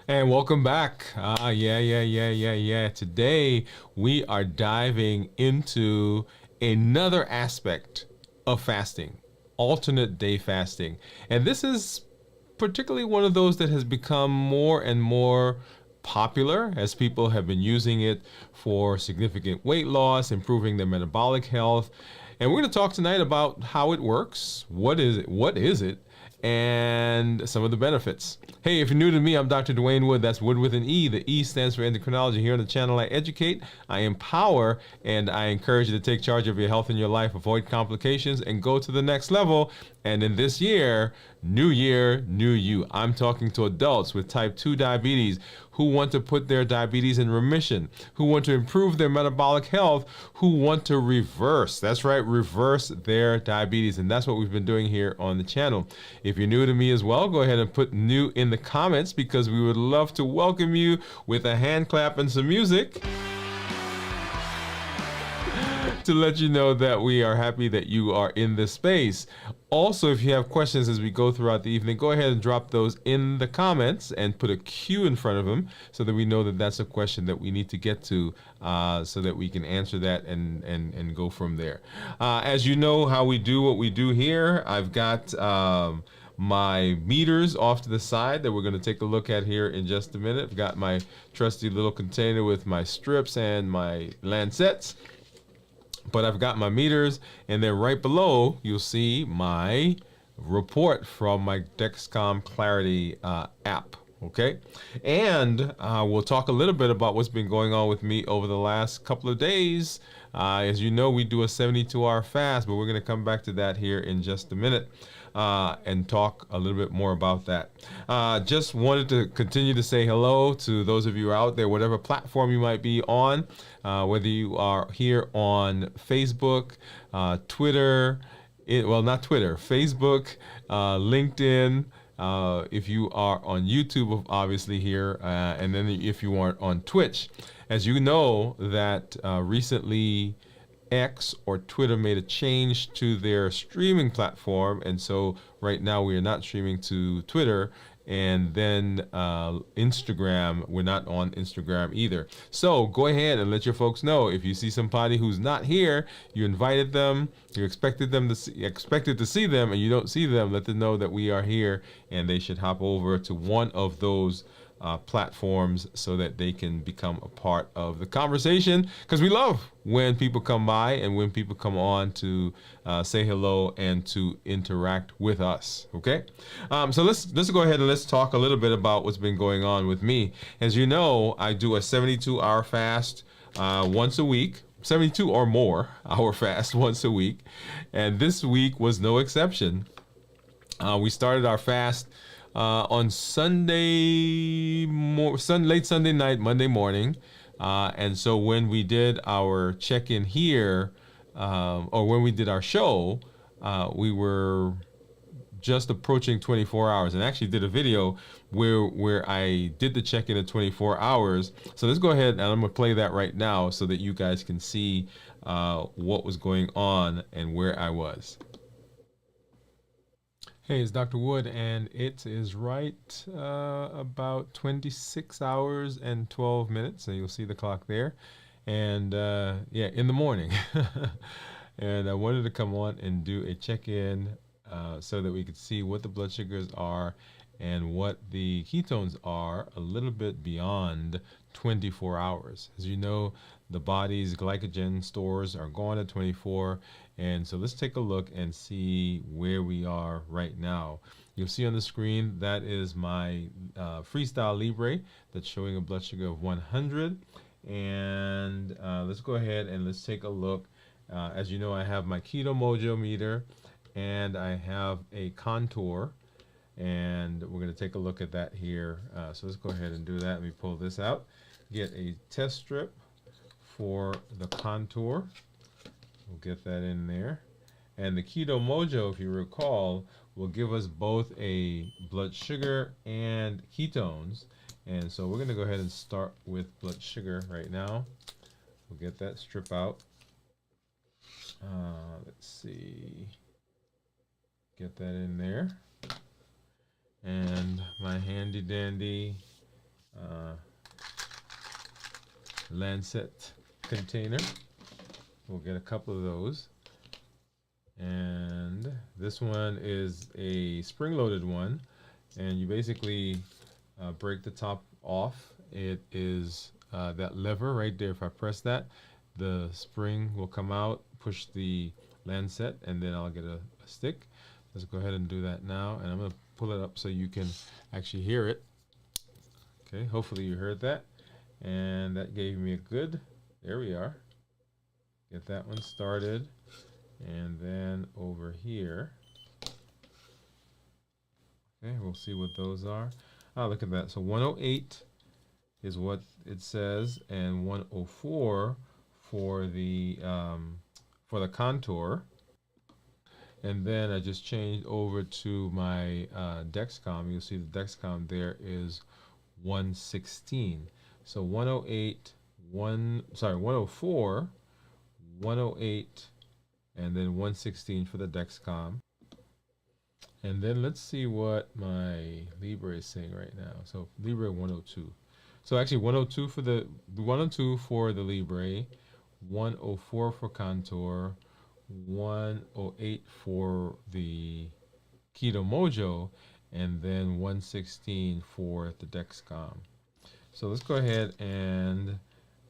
And welcome back. Yeah. Today we are diving into another aspect of fasting, alternate day fasting. And this is particularly one of those that has become more and more popular as people have been using it for significant weight loss, improving their metabolic health. And we're going to talk tonight about how it works, what is it, and some of the benefits. Hey, if you're new to me, I'm Dr. Dwain Woode. That's Wood with an E. The E stands for endocrinology. Here on the channel, I educate, I empower, and I encourage you to take charge of your health and your life, avoid complications, and go to the next level. And in this year, new you. I'm talking to adults with type 2 diabetes who want to put their diabetes in remission, who want to improve their metabolic health, who want to reverse, that's right, reverse their diabetes. And that's what we've been doing here on the channel. If you're new to me as well, go ahead and put new in the comments because we would love to welcome you with a hand clap and some music to let you know that we are happy that you are in this space. Also, if you have questions as we go throughout the evening, go ahead and drop those in the comments and put a Q in front of them so that we know that that's a question that we need to get to so that we can answer that and go from there. As you know how we do what we do here, I've got my meters off to the side that we're going to take a look at here in just a minute. I've got my trusty little container with my strips and my lancets. But I've got my meters, and then right below, you'll see my report from my Dexcom Clarity app. Okay, and we'll talk a little bit about what's been going on with me over the last couple of days. As you know, we do a 72-hour fast, but we're going to come back to that here in just a minute and talk a little bit more about that. Just wanted to continue to say hello to those of you out there, whatever platform you might be on, whether you are here on Facebook, Twitter, not Twitter, Facebook, LinkedIn. If you are on YouTube, obviously here, and then if you are on Twitch, as you know that recently X or Twitter made a change to their streaming platform, and so right now we are not streaming to Twitter, and then Instagram, we're not on Instagram either. So go ahead and let your folks know if you see somebody who's not here, you invited them, you expected to see them, and you don't see them, let them know that we are here, and they should hop over to one of those platforms so that they can become a part of the conversation, because we love when people come by and when people come on to say hello and to interact with us. Okay, so let's go ahead and let's talk a little bit about what's been going on with me. As you know, I do a 72-hour fast once a week, 72 or more hour fast once a week, and this week was no exception. We started our fast on late Sunday night, Monday morning. And so when we did our check-in here, or when we did our show, we were just approaching 24 hours, and actually did a video where I did the check-in at 24 hours. So let's go ahead and I'm gonna play that right now so that you guys can see what was going on and where I was. Hey, it's Dr. Woode, and it is right about 26 hours and 12 minutes, and you'll see the clock there. And yeah, in the morning. And I wanted to come on and do a check-in so that we could see what the blood sugars are and what the ketones are a little bit beyond 24 hours. As you know, the body's glycogen stores are gone at 24. And so let's take a look and see where we are right now. You'll see on the screen that is my Freestyle Libre that's showing a blood sugar of 100. And let's go ahead and let's take a look. As you know, I have my Keto Mojo meter and I have a contour. And we're going to take a look at that here. So let's go ahead and do that. Let me pull this out. Get a test strip for the contour. We'll get that in there. And the Keto Mojo, if you recall, will give us both a blood sugar and ketones. And so we're going to go ahead and start with blood sugar right now. We'll get that strip out. Let's see. Get that in there. And my handy dandy uh, Lancet container. We'll get a couple of those. And this one is a spring-loaded one, and you basically break the top off. It is that lever right there. If I press that, the spring will come out, push the lancet, and then I'll get a stick. Let's go ahead and do that now, and I'm going to pull it up so you can actually hear it. Okay, hopefully you heard that, and that gave me a good, there we are. Get that one started, and then over here, okay, we'll see what those are. Oh, look at that. So 108 is what it says, and 104 for the contour. And then I just changed over to my Dexcom. You'll see the Dexcom there is 116. So 108, 104, 108, and then 116 for the Dexcom. And then let's see what my Libre is saying right now. So Libre 102. So actually 102 for the 102 for the Libre, 104 for contour, 108 for the Keto Mojo, and then 116 for the Dexcom. So let's go ahead and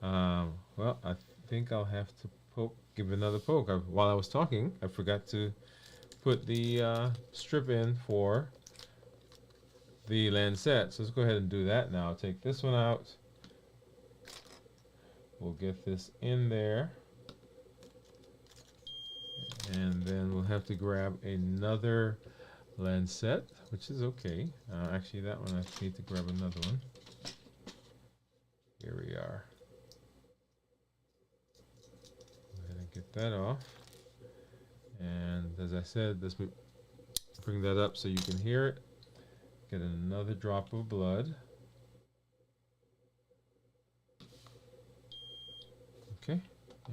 well, I think I'll have to give another poke. While I was talking, I forgot to put the strip in for the lancet. So let's go ahead and do that now. I'll take this one out. We'll get this in there. And then we'll have to grab another lancet, which is okay. Actually, that one I need to grab another one. Here we are. Go ahead and get that off. And as I said, let's bring that up so you can hear it. Get another drop of blood. Okay,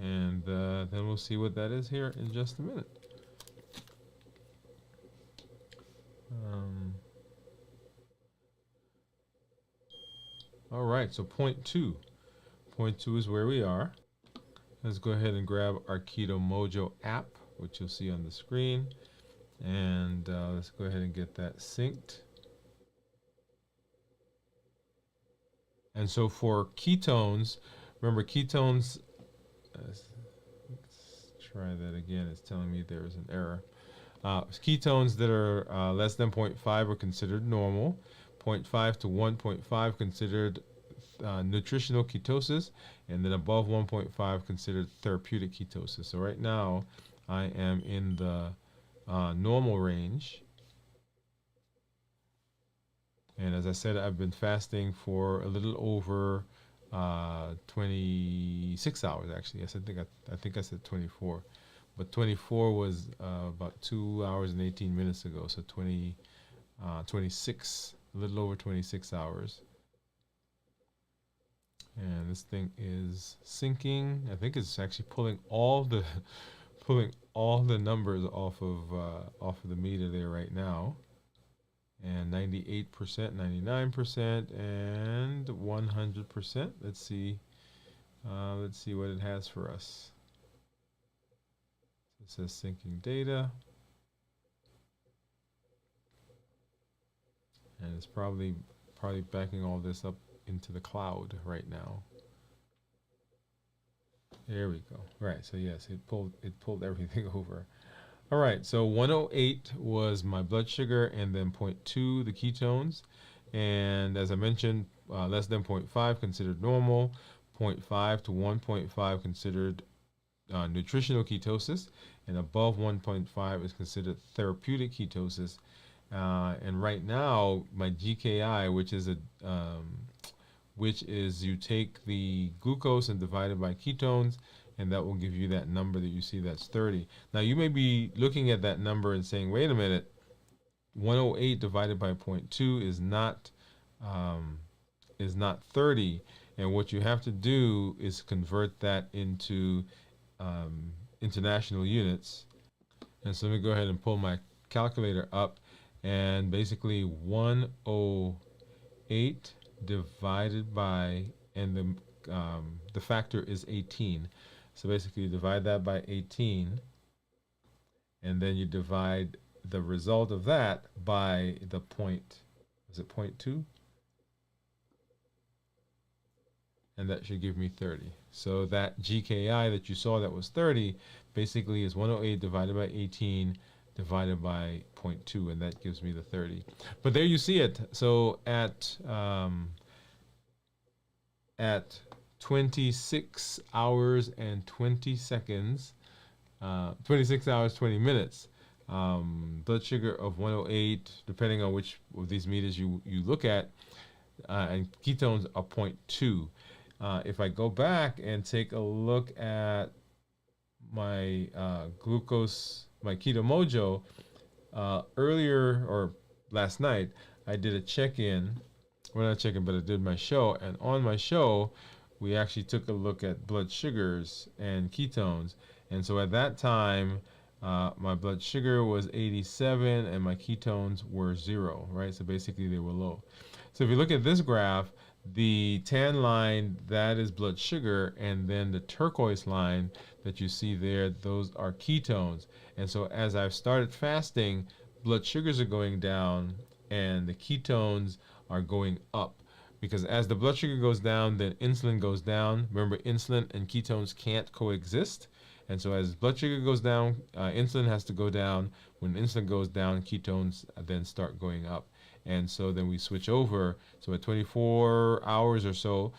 and then we'll see what that is here in just a minute. All right, so point two. Point two is where we are. Let's go ahead and grab our Keto Mojo app, which you'll see on the screen. And let's go ahead and get that synced. And so for ketones, remember ketones, let's try that again. It's telling me there is an error. Ketones that are less than 0.5 are considered normal. 0.5 to 1.5 considered nutritional ketosis, and then above 1.5 considered therapeutic ketosis. So right now I am in the normal range, and as I said, I've been fasting for a little over 26 hours actually. Yes, I think I said 24, but 24 was about 2 hours and 18 minutes ago. So 26, a little over 26 hours. And this thing is syncing. I think it's actually pulling all the numbers off of the meter there right now. And 98%, 99%, and 100%. Let's see what it has for us. It says syncing data, and it's probably backing all this up into the cloud right now. There we go. Right. So yes, it pulled everything over. All right, so 108 was my blood sugar, and then 0.2 the ketones, and as I mentioned, less than 0.5 considered normal, 0.5 to 1.5 considered nutritional ketosis, and above 1.5 is considered therapeutic ketosis. And right now, my GKI, which is you take the glucose and divide it by ketones, and that will give you that number that you see, that's 30. Now you may be looking at that number and saying, wait a minute, 108 divided by 0.2 is not 30, and what you have to do is convert that into international units. And so let me go ahead and pull my calculator up, and basically 108 divided by, and the factor is 18. So basically you divide that by 18, and then you divide the result of that by the point, is it 0.2? And that should give me 30. So that GKI that you saw that was 30 basically is 108 divided by 18 divided by 0.2, and that gives me the 30. But there you see it. So at 26 hours and 20 seconds, 26 hours 20 minutes, blood sugar of 108, depending on which of these meters you look at, and ketones are 0.2. If I go back and take a look at my glucose, my Keto Mojo, earlier or last night, I did a check-in. Well, not check-in, but I did my show. And on my show, we actually took a look at blood sugars and ketones. And so at that time, my blood sugar was 87 and my ketones were 0, right? So basically they were low. So if you look at this graph, the tan line, that is blood sugar, and then the turquoise line that you see there, those are ketones. And so as I've started fasting, blood sugars are going down and the ketones are going up. Because as the blood sugar goes down, then insulin goes down. Remember, insulin and ketones can't coexist. And so as blood sugar goes down, insulin has to go down. When insulin goes down, ketones then start going up. And so then we switch over. So at 24 hours or so,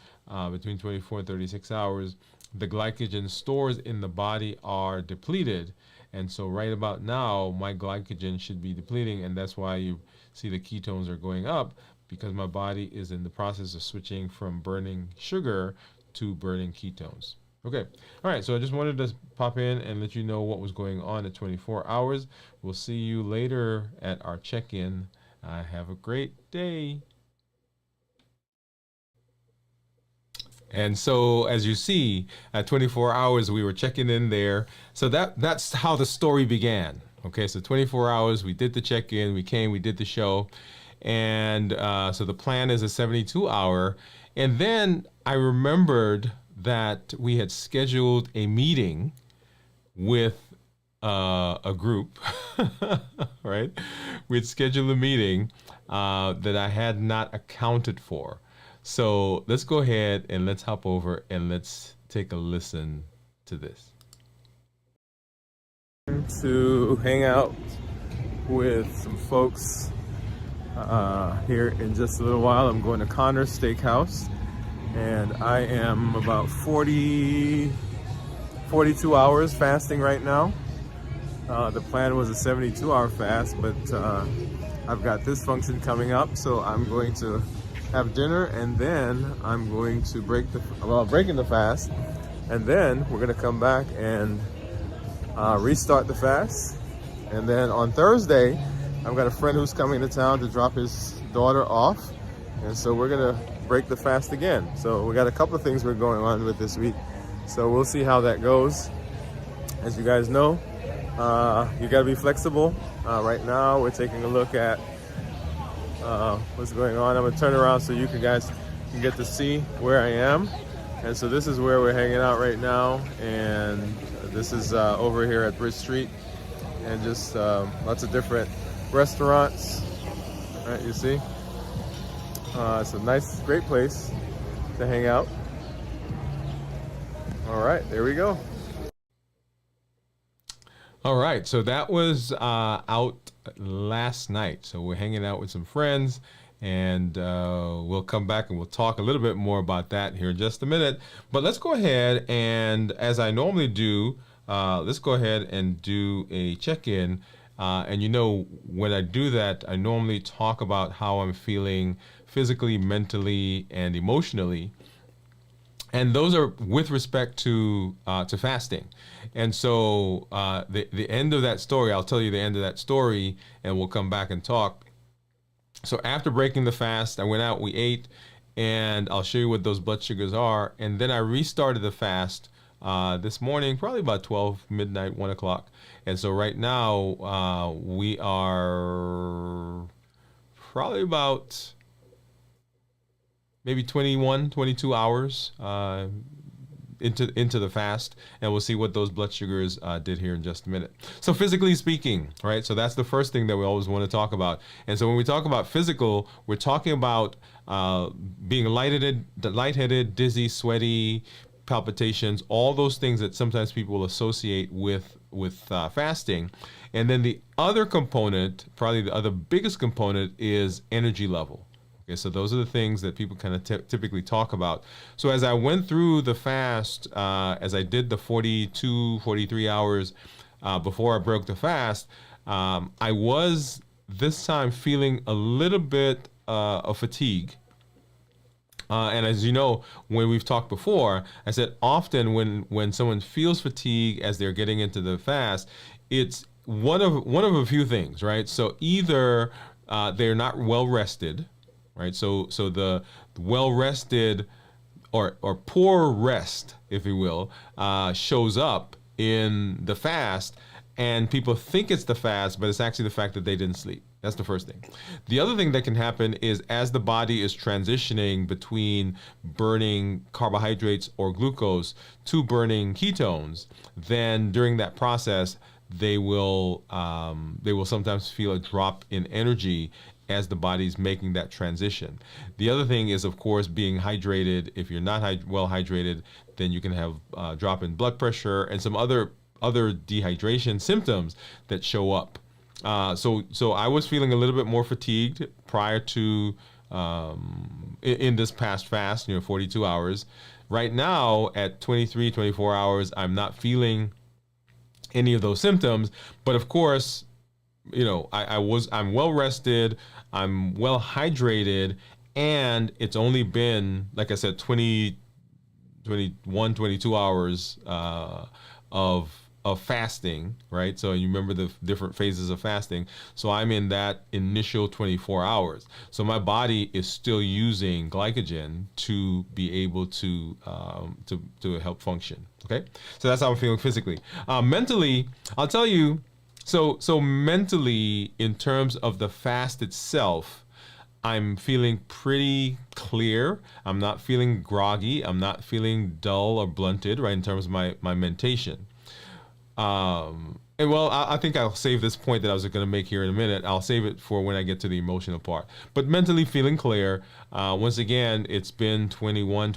between 24 and 36 hours, the glycogen stores in the body are depleted. And so right about now, my glycogen should be depleting, and that's why you see the ketones are going up, because my body is in the process of switching from burning sugar to burning ketones. Okay, all right, so I just wanted to pop in and let you know what was going on at 24 hours. We'll see you later at our check-in. Have a great day. And so as you see, at 24 hours, we were checking in there. So that's how the story began. Okay, so 24 hours, we did the check-in, we came, we did the show. And so the plan is a 72-hour. And then I remembered that we had scheduled a meeting with a group, right? We had scheduled a meeting that I had not accounted for. So let's go ahead and let's hop over and let's take a listen to this. To hang out with some folks here in just a little while. I'm going to Connor's Steakhouse, and I am about 42 hours fasting right now. The plan was a 72-hour fast, but I've got this function coming up, so I'm going to have dinner, and then I'm going to breaking the fast, and then we're going to come back and restart the fast. And then on Thursday, I've got a friend who's coming to town to drop his daughter off, and so we're going to break the fast again. So we got a couple of things we're going on with this week, so we'll see how that goes. As you guys know, you got to be flexible. Right now we're taking a look at what's going on. I'm gonna turn around so you guys can get to see where I am. And so this is where we're hanging out right now, and this is over here at Bridge Street, and just lots of different restaurants, right? You see, it's a nice, great place to hang out. All right, there we go. All right, so that was out last night. So we're hanging out with some friends, and we'll come back and we'll talk a little bit more about that here in just a minute. But let's go ahead and, as I normally do, let's go ahead and do a check-in. And you know, when I do that, I normally talk about how I'm feeling physically, mentally, and emotionally. And those are with respect to fasting. And so the end of that story, I'll tell you the end of that story, and we'll come back and talk. So after breaking the fast, I went out, we ate, and I'll show you what those blood sugars are. And then I restarted the fast this morning, probably about 12 midnight, 1 o'clock. And so right now we are probably about maybe 21, 22 hours into the fast, and we'll see what those blood sugars did here in just a minute. So physically speaking, right? So that's the first thing that we always want to talk about. And so when we talk about physical, we're talking about being lightheaded, dizzy, sweaty, palpitations, all those things that sometimes people will associate with fasting. And then the other component, probably the other biggest component, is energy level. Okay, so those are the things that people kind of typically talk about. So as I went through the fast, as I did the 42, 43 hours before I broke the fast, I was this time feeling a little bit of fatigue. And as you know, when we've talked before, I said often when someone feels fatigue as they're getting into the fast, it's one of a few things, right? So either they're not well rested, right? So the well rested or poor rest, if you will, shows up in the fast, and people think it's the fast, but it's actually the fact that they didn't sleep. That's the first thing. The other thing that can happen is as the body is transitioning between burning carbohydrates or glucose to burning ketones, then during that process, they will sometimes feel a drop in energy as the body's making that transition. The other thing is, of course, being hydrated. If you're not well hydrated, then you can have a drop in blood pressure and some other dehydration symptoms that show up. So I was feeling a little bit more fatigued prior to in this past fast, 42 hours. Right now at 23, 24 hours, I'm not feeling any of those symptoms, but of course, I'm well rested, I'm well hydrated, and it's only been, like I said, 21, 22 hours of fasting, right? So you remember the different phases of fasting. So I'm in that initial 24 hours. So my body is still using glycogen to be able to help function. Okay, so that's how I'm feeling physically. Mentally, I'll tell you. So mentally, in terms of the fast itself, I'm feeling pretty clear. I'm not feeling groggy. I'm not feeling dull or blunted, right, in terms of my mentation. And well, I think I'll save this point that I was going to make here in a minute. I'll save it for when I get to the emotional part. But mentally feeling clear. Once again, it's been 21.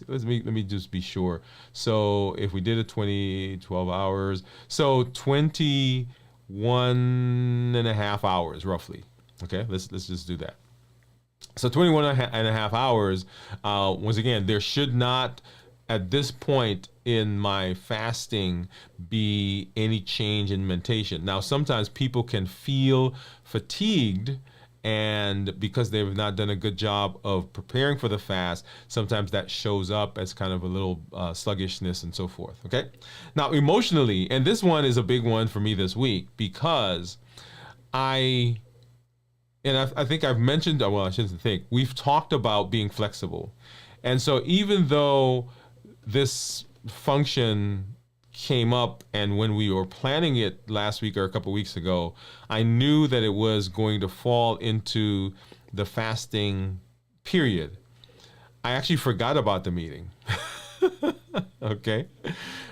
Let me just be sure. So if we did a 12 hours, so 21 and a half hours roughly. Okay, let's just do that. So 21 and a half hours. Once again, there should not, at this point in my fasting, be any change in mentation. Now, sometimes people can feel fatigued, and because they've not done a good job of preparing for the fast, sometimes that shows up as kind of a little sluggishness and so forth. Okay. Now, emotionally, and this one is a big one for me this week, because I think I've mentioned, well, I shouldn't think, we've talked about being flexible. And so even though this function came up, and when we were planning it last week or a couple weeks ago, I knew that it was going to fall into the fasting period. I actually forgot about the meeting. Okay?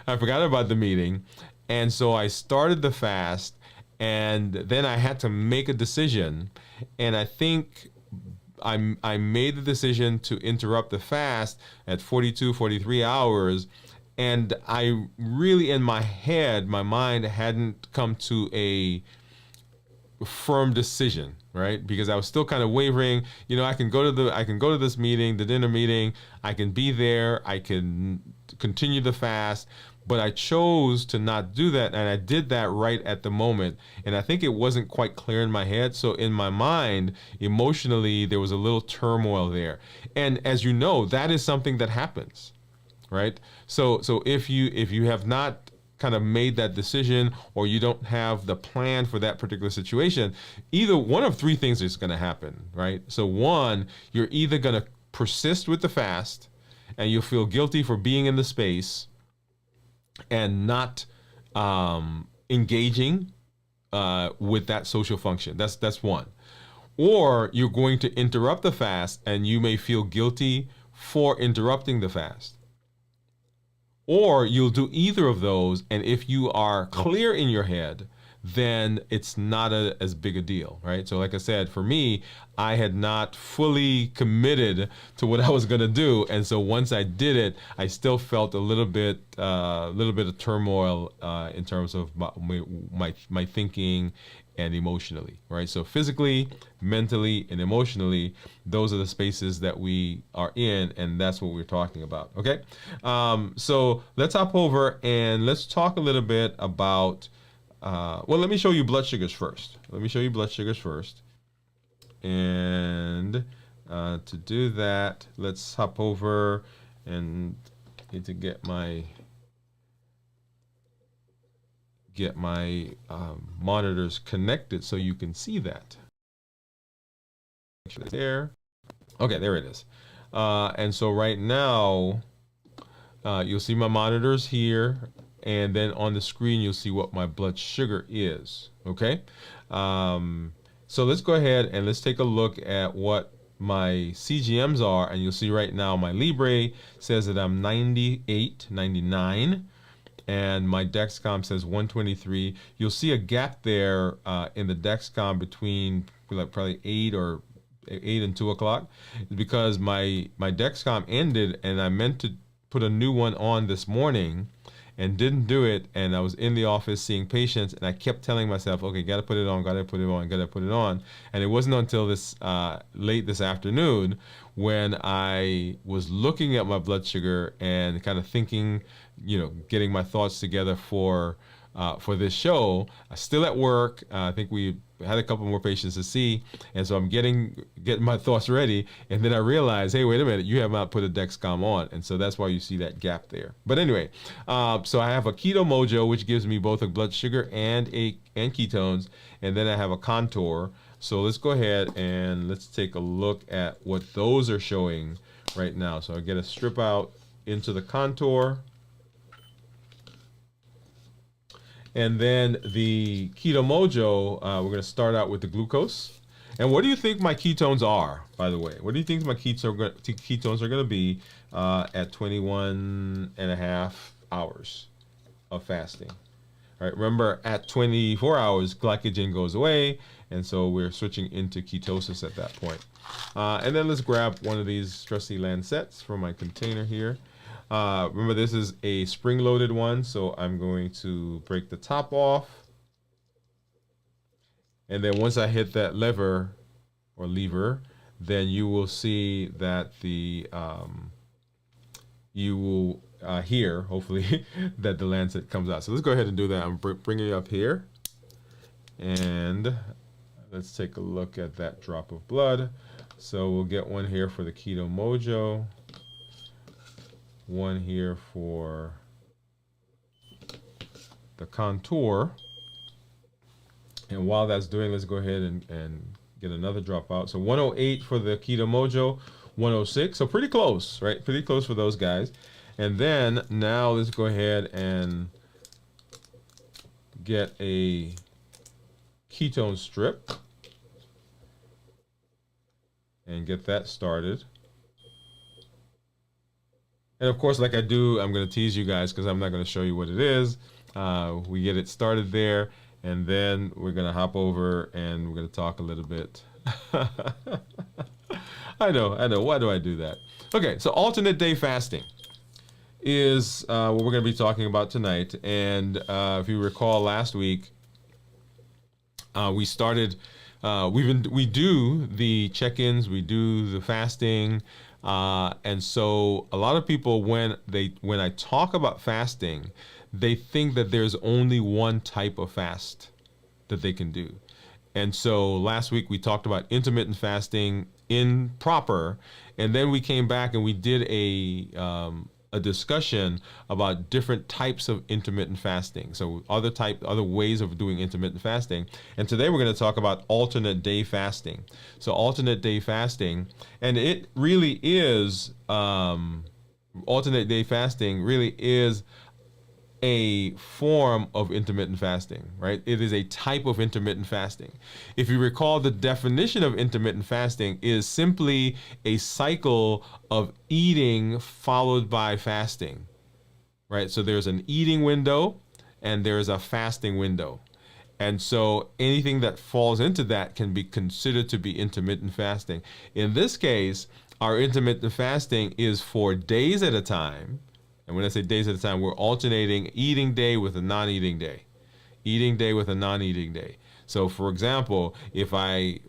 I forgot about the meeting. And so I started the fast, and then I had to make a decision. And I think I made the decision to interrupt the fast at 42, 43 hours. And I really, in my head, my mind hadn't come to a firm decision, right? Because I was still kind of wavering. I can go to this meeting, the dinner meeting. I can be there. I can continue the fast. But I chose to not do that, and I did that right at the moment. And I think it wasn't quite clear in my head. So in my mind, emotionally, there was a little turmoil there. And as you know, that is something that happens, right? So if you have not kind of made that decision, or you don't have the plan for that particular situation, either one of three things is going to happen, right? So one, you're either going to persist with the fast, and you'll feel guilty for being in the space and not engaging with that social function. That's one. or you're going to interrupt the fast and you may feel guilty for interrupting the fast. Or you'll do either of those, and if you are clear in your head, then it's not as big a deal, right? So like I said, for me, I had not fully committed to what I was going to do, and so once I did it, I still felt a little bit of turmoil in terms of my thinking and emotionally, right? So physically, mentally, and emotionally, those are the spaces that we are in, and that's what we're talking about, okay? So let's hop over and let's talk a little bit about, well, let me show you blood sugars first. And to do that, let's hop over and need to get my monitors connected so you can see that. There. Okay, there it is. And so right now, you'll see my monitors here, and then on the screen, you'll see what my blood sugar is, okay? So let's go ahead and let's take a look at what my CGMs are, and you'll see right now my Libre says that I'm 98, 99, and my Dexcom says 123. You'll see a gap there in the Dexcom between like probably 8 and 2 o'clock, because my Dexcom ended and I meant to put a new one on this morning and didn't do it, and I was in the office seeing patients, and I kept telling myself, okay, gotta put it on, and it wasn't until this late this afternoon when I was looking at my blood sugar and kind of thinking, getting my thoughts together for this show. Still at work. I think we had a couple more patients to see, and so I'm getting my thoughts ready, and then I realized, hey, wait a minute, you have not put a Dexcom on, and so that's why you see that gap there. But anyway, so I have a Keto Mojo, which gives me both a blood sugar and ketones, and then I have a Contour. So let's go ahead and let's take a look at what those are showing right now. So I get a strip out into the Contour. And then the Keto Mojo, we're going to start out with the glucose. And what do you think my ketones are, by the way? What do you think my ketones are going to be at 21 and a half hours of fasting? All right, remember, at 24 hours, glycogen goes away, and so we're switching into ketosis at that point. And then let's grab one of these trusty Lancets from my container here. Remember, this is a spring-loaded one, so I'm going to break the top off. And then once I hit that lever, then you will see that you will hear, hopefully, that the Lancet comes out. So let's go ahead and do that. I'm bringing it up here. And let's take a look at that drop of blood. So we'll get one here for the Keto Mojo. One here for the Contour. And while that's doing, let's go ahead and get another drop out. So 108 for the Keto Mojo, 106. So pretty close, right? Pretty close for those guys. And then now let's go ahead and get a ketone strip and get that started. And of course, like I do, I'm going to tease you guys because I'm not going to show you what it is. We get it started there, and then we're going to hop over and we're going to talk a little bit. I know. Why do I do that? Okay, so alternate day fasting is what we're going to be talking about tonight. And if you recall last week, we started, we do the check-ins, we do the fasting. And so a lot of people, when I talk about fasting, they think that there's only one type of fast that they can do. And so last week we talked about intermittent fasting in proper, and then we came back and we did a discussion about different types of intermittent fasting. So other ways of doing intermittent fasting. And today we're going to talk about alternate day fasting. So alternate day fasting, and it really is, alternate day fasting really is a form of intermittent fasting, right? It is a type of intermittent fasting. If you recall, the definition of intermittent fasting is simply a cycle of eating followed by fasting, right? So there's an eating window and there's a fasting window. And so anything that falls into that can be considered to be intermittent fasting. In this case, our intermittent fasting is for days at a time. And when I say days at a time, we're alternating eating day with a non-eating day. Eating day with a non-eating day. So for example, if I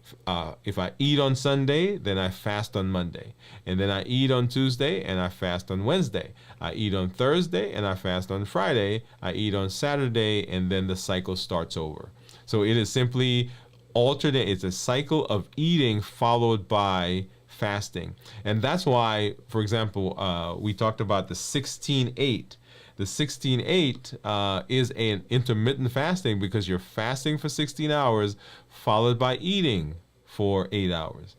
eat on Sunday, then I fast on Monday. And then I eat on Tuesday and I fast on Wednesday. I eat on Thursday and I fast on Friday. I eat on Saturday, and then the cycle starts over. So it is simply alternate. It's a cycle of eating followed by fasting. And that's why, for example, we talked about the 16-8. The 16-8 is an intermittent fasting because you're fasting for 16 hours followed by eating for 8 hours.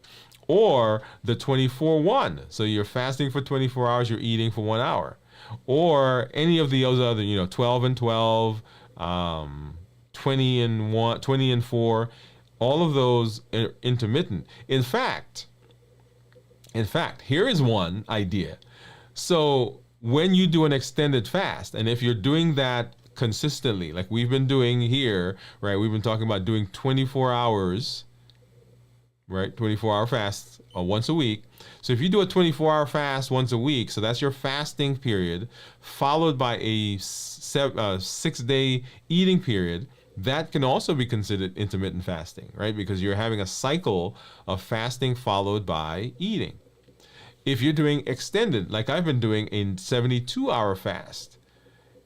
Or the 24-1. So you're fasting for 24 hours, you're eating for 1 hour. Or any of the other, 12 and 12, 20 and 1, 20 and 4. All of those are intermittent. In fact, here is one idea. So when you do an extended fast, and if you're doing that consistently, like we've been doing here, right? We've been talking about doing 24 hours, right? 24-hour fasts once a week. So if you do a 24-hour fast once a week, so that's your fasting period, followed by a 6-day eating period, that can also be considered intermittent fasting, right? Because you're having a cycle of fasting followed by eating. If you're doing extended, like I've been doing a 72-hour fast,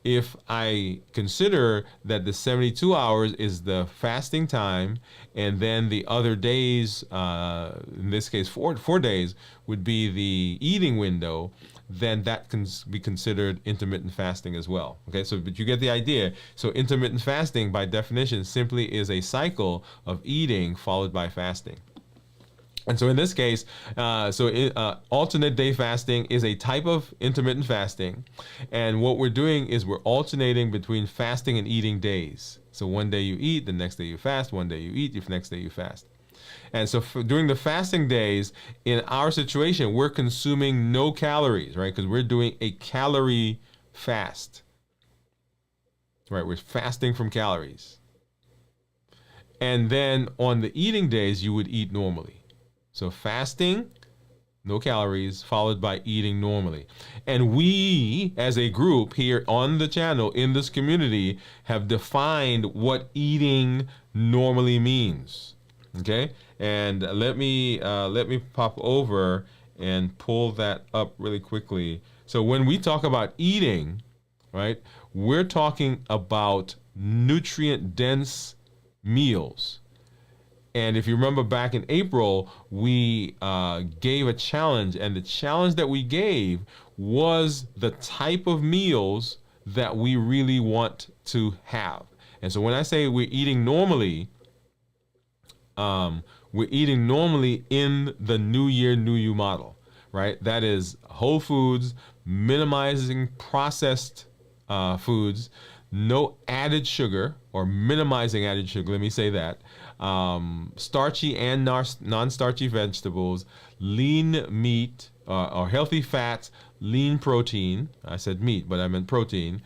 if I consider that the 72 hours is the fasting time, and then the other days, in this case, four days, would be the eating window, then that can be considered intermittent fasting as well. Okay, so but you get the idea. So intermittent fasting, by definition, simply is a cycle of eating followed by fasting. And so in this case, alternate day fasting is a type of intermittent fasting. And what we're doing is we're alternating between fasting and eating days. So one day you eat, the next day you fast, one day you eat, the next day you fast. And so during the fasting days, in our situation, we're consuming no calories, right? Because we're doing a calorie fast, right? We're fasting from calories. And then on the eating days, you would eat normally. So fasting, no calories, followed by eating normally. And we, as a group here on the channel, in this community, have defined what eating normally means. Okay? And let me pop over and pull that up really quickly. So when we talk about eating, right, we're talking about nutrient-dense meals. And if you remember back in April, we gave a challenge, and the challenge that we gave was the type of meals that we really want to have. And so when I say we're eating normally in the New Year, New You model, right? That is whole foods, minimizing processed foods, no added sugar, or minimizing added sugar, let me say that. Starchy and non-starchy vegetables, lean meat or healthy fats, lean protein. I said meat, but I meant protein.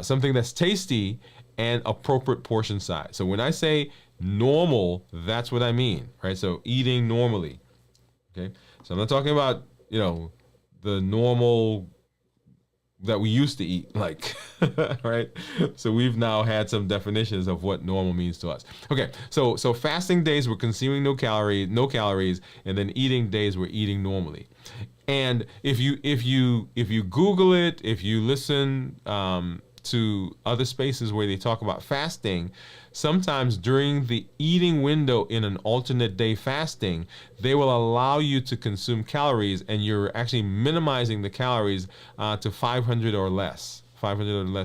Something that's tasty and appropriate portion size. So when I say normal, that's what I mean, right? So eating normally. Okay. So I'm not talking about, the normal that we used to eat, like, right? So we've now had some definitions of what normal means to us. Okay, so fasting days we're consuming no calories, and then eating days we're eating normally. And if you Google it, if you listen to other spaces where they talk about fasting, sometimes during the eating window in an alternate day fasting, they will allow you to consume calories, and you're actually minimizing the calories to 500 or less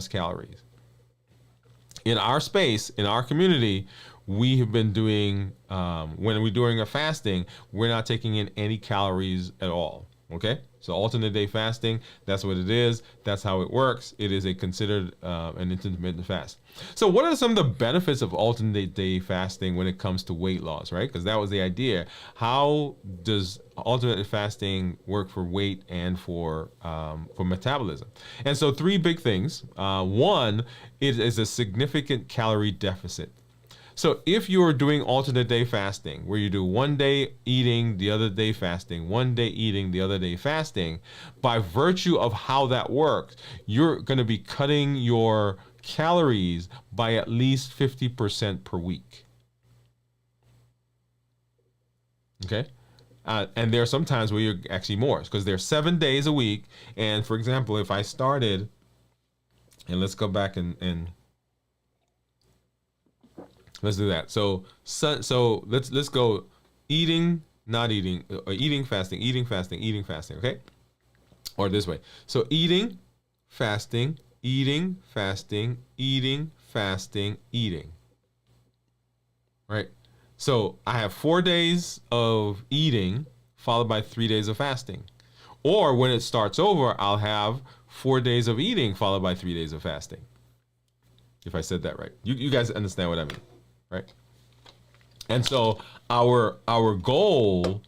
calories. In our space, in our community, we have been doing, when we're doing a fasting, we're not taking in any calories at all, okay? So alternate day fasting, that's what it is. That's how it works. It is considered an intermittent fast. So what are some of the benefits of alternate day fasting when it comes to weight loss, right? Because that was the idea. How does alternate fasting work for weight and for metabolism? And so 3 big things. One, it is a significant calorie deficit. So if you're doing alternate day fasting, where you do one day eating, the other day fasting, one day eating, the other day fasting, by virtue of how that works, you're going to be cutting your calories by at least 50% per week. Okay? And there are some times where you're actually more, because there's 7 days a week. And for example, if I started, and let's go back and let's do that. So let's go eating, not eating, or eating, fasting, eating, fasting, eating, fasting. Okay, or this way. So eating, fasting, eating, fasting, eating, fasting, eating. Right. So I have 4 days of eating followed by 3 days of fasting. Or when it starts over, I'll have 4 days of eating followed by 3 days of fasting. If I said that right, you guys understand what I mean. Right. And so our goal,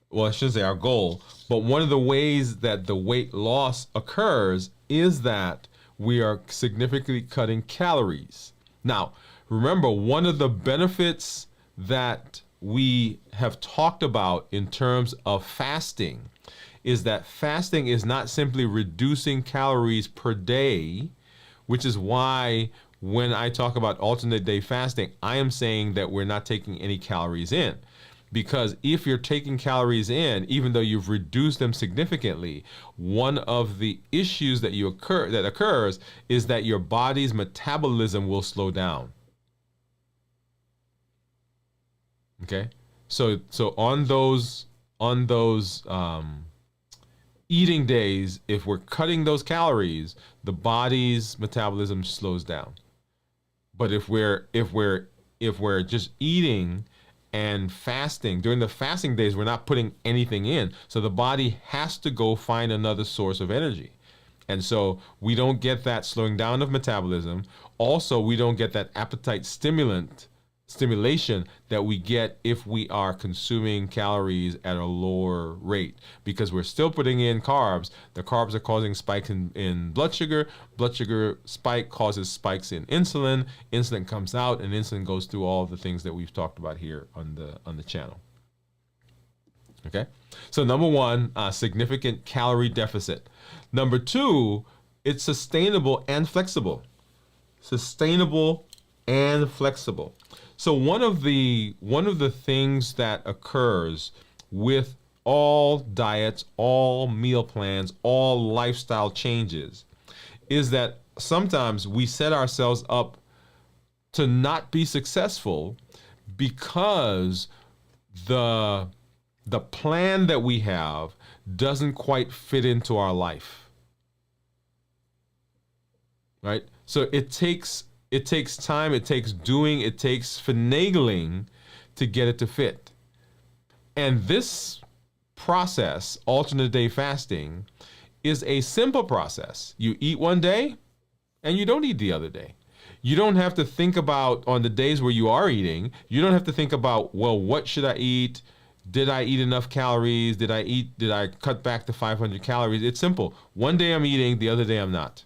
well, I shouldn't say our goal, but one of the ways that the weight loss occurs is that we are significantly cutting calories. Now, remember, one of the benefits that we have talked about in terms of fasting is that fasting is not simply reducing calories per day, which is why when I talk about alternate day fasting, I am saying that we're not taking any calories in. Because if you're taking calories in, even though you've reduced them significantly, one of the issues that occurs is that your body's metabolism will slow down. Okay, so on those eating days, if we're cutting those calories, the body's metabolism slows down. But if we're just eating and fasting, during the fasting days, we're not putting anything in. So the body has to go find another source of energy. And so we don't get that slowing down of metabolism. Also, we don't get that appetite stimulation that we get if we are consuming calories at a lower rate, because we're still putting in carbs. The carbs are causing spikes in blood sugar. Blood sugar spike causes spikes in insulin. Insulin comes out, and insulin goes through all the things that we've talked about here on the channel. Okay, so number one, significant calorie deficit. Number two, it's sustainable and flexible. Sustainable and flexible. So one of the things that occurs with all diets, all meal plans, all lifestyle changes is that sometimes we set ourselves up to not be successful because the plan that we have doesn't quite fit into our life. Right? So it takes time, it takes doing, it takes finagling to get it to fit. And this process, alternate day fasting, is a simple process. You eat one day and you don't eat the other day. You don't have to think about, on the days where you are eating, you don't have to think about, well, what should I eat? Did I eat enough calories? Did I cut back to 500 calories? It's simple. One day I'm eating, the other day I'm not.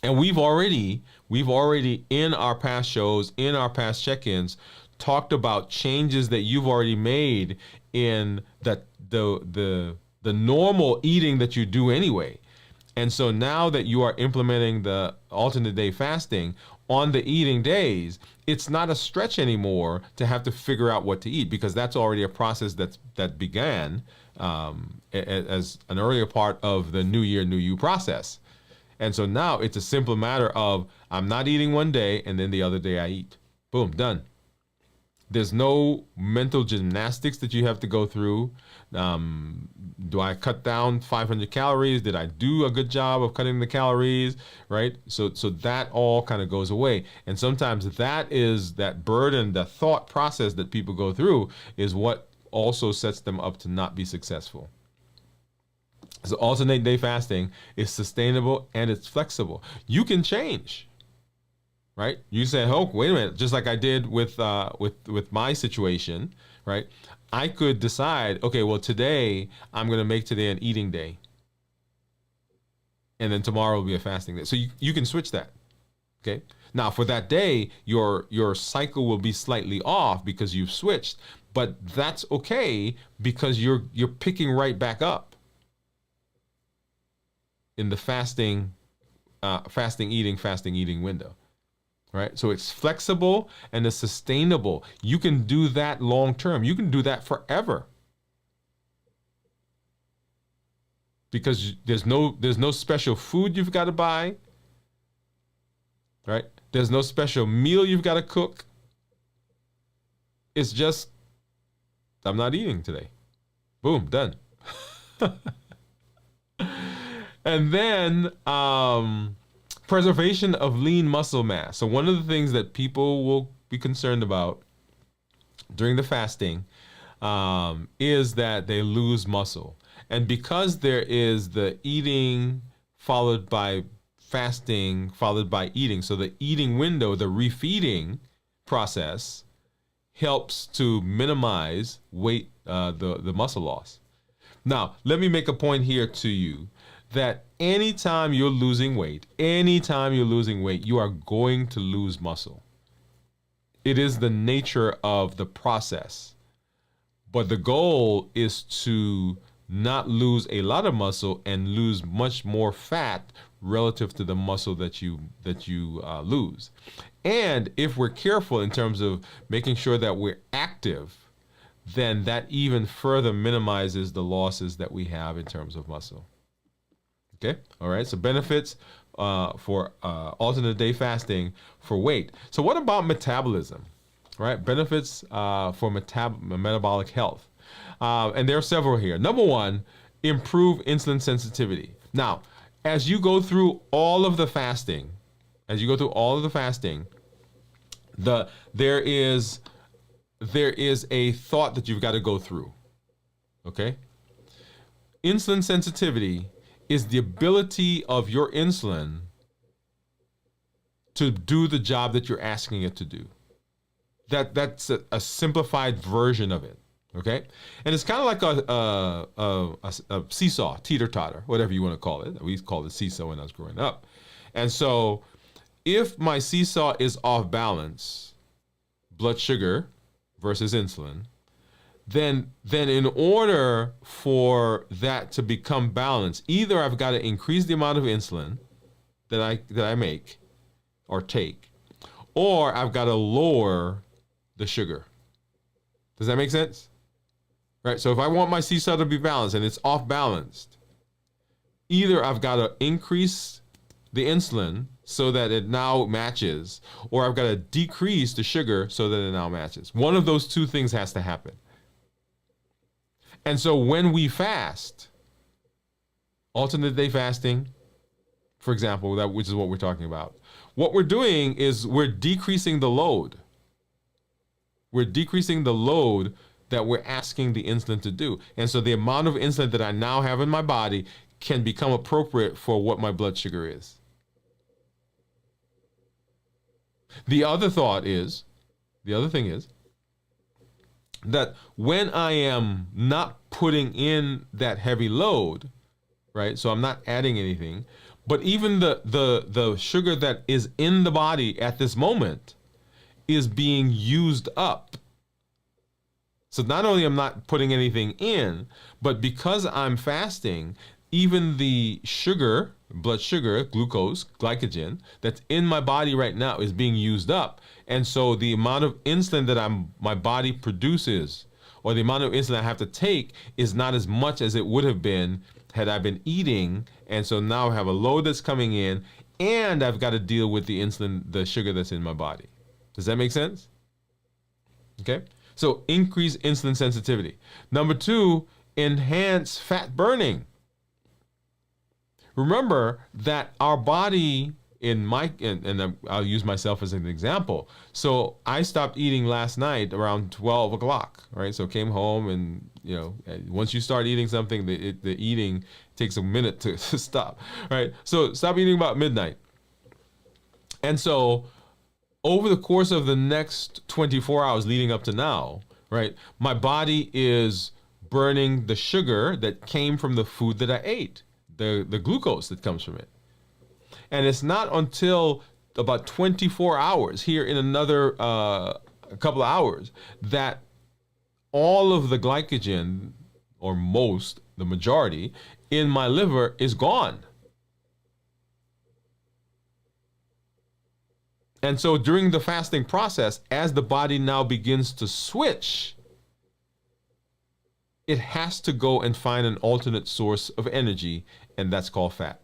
And we've already in our past shows, in our past check-ins, talked about changes that you've already made in the normal eating that you do anyway. And so now that you are implementing the alternate day fasting on the eating days, it's not a stretch anymore to have to figure out what to eat, because that's already a process that began as an earlier part of the New Year, New You process. And so now it's a simple matter of, I'm not eating one day and then the other day I eat. Boom, done. There's no mental gymnastics that you have to go through. Do I cut down 500 calories? Did I do a good job of cutting the calories? Right? So that all kind of goes away. And sometimes that burden, the thought process that people go through is what also sets them up to not be successful. So alternate day fasting is sustainable and it's flexible. You can change, right? You say, "Oh, wait a minute," just like I did with my situation, right? I could decide, okay, well, today I'm going to make today an eating day, and then tomorrow will be a fasting day. So you can switch that. Okay. Now for that day, your cycle will be slightly off because you've switched, but that's okay because you're picking right back up in the fasting eating window, right? So it's flexible and it's sustainable. You can do that long term. You can do that forever because there's no special food you've got to buy, right? There's no special meal you've got to cook. It's just, I'm not eating today. Boom, done. And then preservation of lean muscle mass. So one of the things that people will be concerned about during the fasting is that they lose muscle. And because there is the eating followed by fasting followed by eating, so the eating window, the refeeding process helps to minimize weight, the muscle loss. Now, let me make a point here to you that anytime you're losing weight, you are going to lose muscle. It is the nature of the process. But the goal is to not lose a lot of muscle and lose much more fat relative to the muscle that you lose. And if we're careful in terms of making sure that we're active, then that even further minimizes the losses that we have in terms of muscle. Okay, all right, so benefits for alternate day fasting for weight. So what about metabolism, right? Benefits for metabolic health. And there are several here. Number one, improve insulin sensitivity. Now, as you go through all of the fasting, there is a thought that you've got to go through. Okay? Insulin sensitivity is the ability of your insulin to do the job that you're asking it to do. That's a simplified version of it. Okay, and it's kind of like a seesaw, teeter-totter, whatever you want to call it. We called it seesaw when I was growing up. And so if my seesaw is off balance, blood sugar versus insulin, then in order for that to become balanced, either I've got to increase the amount of insulin that I make or take, or I've got to lower the sugar. Does that make sense? Right, so if I want my seesaw to be balanced and it's off balanced, either I've got to increase the insulin so that it now matches, or I've got to decrease the sugar so that it now matches. One of those two things has to happen. And so when we fast, alternate day fasting, for example, which is what we're talking about, what we're doing is we're decreasing the load. We're decreasing the load that we're asking the insulin to do. And so the amount of insulin that I now have in my body can become appropriate for what my blood sugar is. The other thing is that when I am not putting in that heavy load, right? So I'm not adding anything, but even the sugar that is in the body at this moment is being used up. So not only am I not putting anything in, but because I'm fasting, even the sugar, blood sugar, glucose, glycogen, that's in my body right now is being used up. And so the amount of insulin that my body produces, or the amount of insulin I have to take, is not as much as it would have been had I been eating. And so now I have a load that's coming in, and I've got to deal with the insulin, the sugar that's in my body. Does that make sense? Okay. So increase insulin sensitivity. Number two, enhance fat burning. Remember that our body, and I'll use myself as an example. So I stopped eating last night around 12 o'clock, right? So came home and, once you start eating something, the eating Takes a minute to stop, right? So stop eating about midnight. And so over the course of the next 24 hours leading up to now, right, my body is burning the sugar that came from the food that I ate, the glucose that comes from it. And it's not until about 24 hours, here in another a couple of hours, that all of the glycogen, or most, the majority, in my liver is gone. And so during the fasting process, as the body now begins to switch, it has to go and find an alternate source of energy, and that's called fat.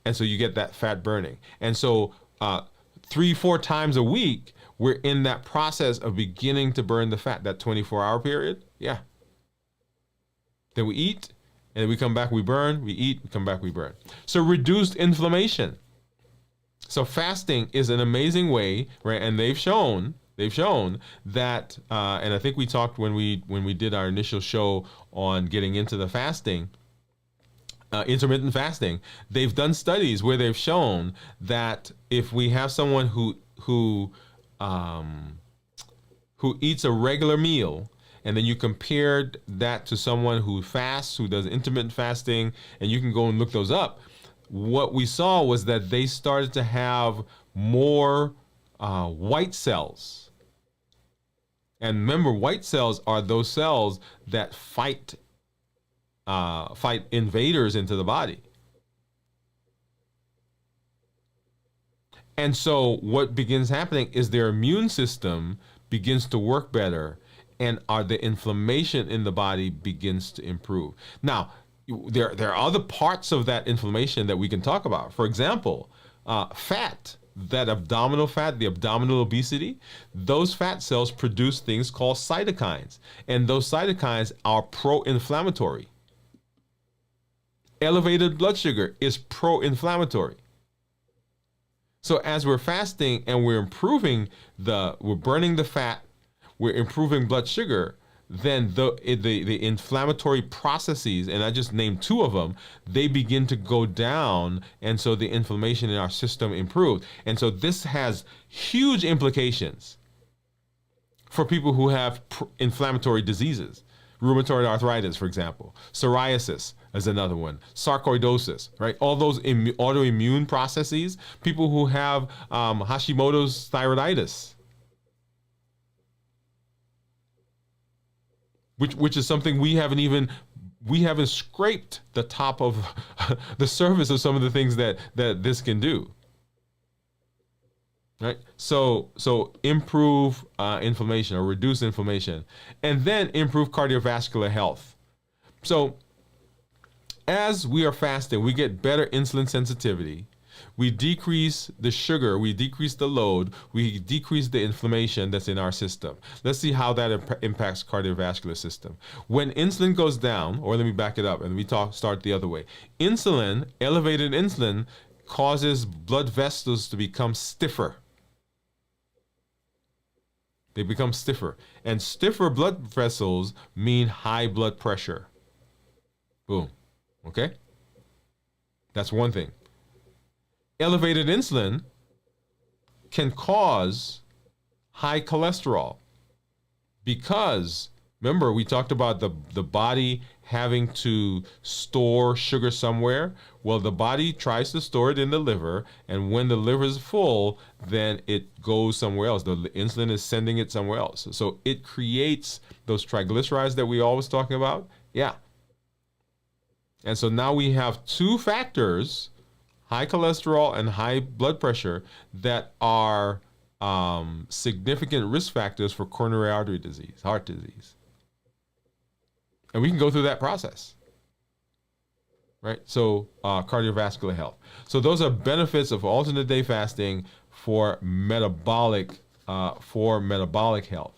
And so you get that fat burning. And so 3-4 times a week, we're in that process of beginning to burn the fat, that 24-hour period. Yeah. Then we eat, and then we come back, we burn, we eat, we come back, we burn. So reduced inflammation. So fasting is an amazing way, right? And they've shown that, and I think we talked when we did our initial show on getting into the fasting, intermittent fasting. They've done studies where they've shown that if we have someone who eats a regular meal, and then you compared that to someone who fasts, who does intermittent fasting, and you can go and look those up, what we saw was that they started to have more white cells. And remember, white cells are those cells that fight invaders into the body. And so what begins happening is their immune system begins to work better, and the inflammation in the body begins to improve. Now, there are other parts of that inflammation that we can talk about. For example, fat, that abdominal fat, the abdominal obesity, those fat cells produce things called cytokines. And those cytokines are pro-inflammatory. Elevated blood sugar is pro-inflammatory. So as we're fasting and we're burning the fat, we're improving blood sugar, then the inflammatory processes, and I just named 2 of them, they begin to go down, and so the inflammation in our system improves. And so this has huge implications for people who have inflammatory diseases. Rheumatoid arthritis, for example. Psoriasis is another one. Sarcoidosis, right? All those autoimmune processes. People who have Hashimoto's thyroiditis, which is something we haven't scraped the top of the surface of some of the things that this can do. Right? So improve inflammation, or reduce inflammation, and then improve cardiovascular health. So as we are fasting, we get better insulin sensitivity. We decrease the sugar, we decrease the load, we decrease the inflammation that's in our system. Let's see how that impacts cardiovascular system. When insulin goes down, or let me back it up and start the other way. Elevated insulin causes blood vessels to become stiffer. They become stiffer. And stiffer blood vessels mean high blood pressure. Boom. Okay? That's one thing. Elevated insulin can cause high cholesterol because, remember, we talked about the body having to store sugar somewhere. Well, the body tries to store it in the liver, and when the liver is full, then it goes somewhere else. The insulin is sending it somewhere else. So it creates those triglycerides that we always talking about. Yeah. And so now we have 2 factors, high cholesterol and high blood pressure, that are significant risk factors for coronary artery disease, heart disease. And we can go through that process, right? So cardiovascular health. So those are benefits of alternate day fasting for metabolic health.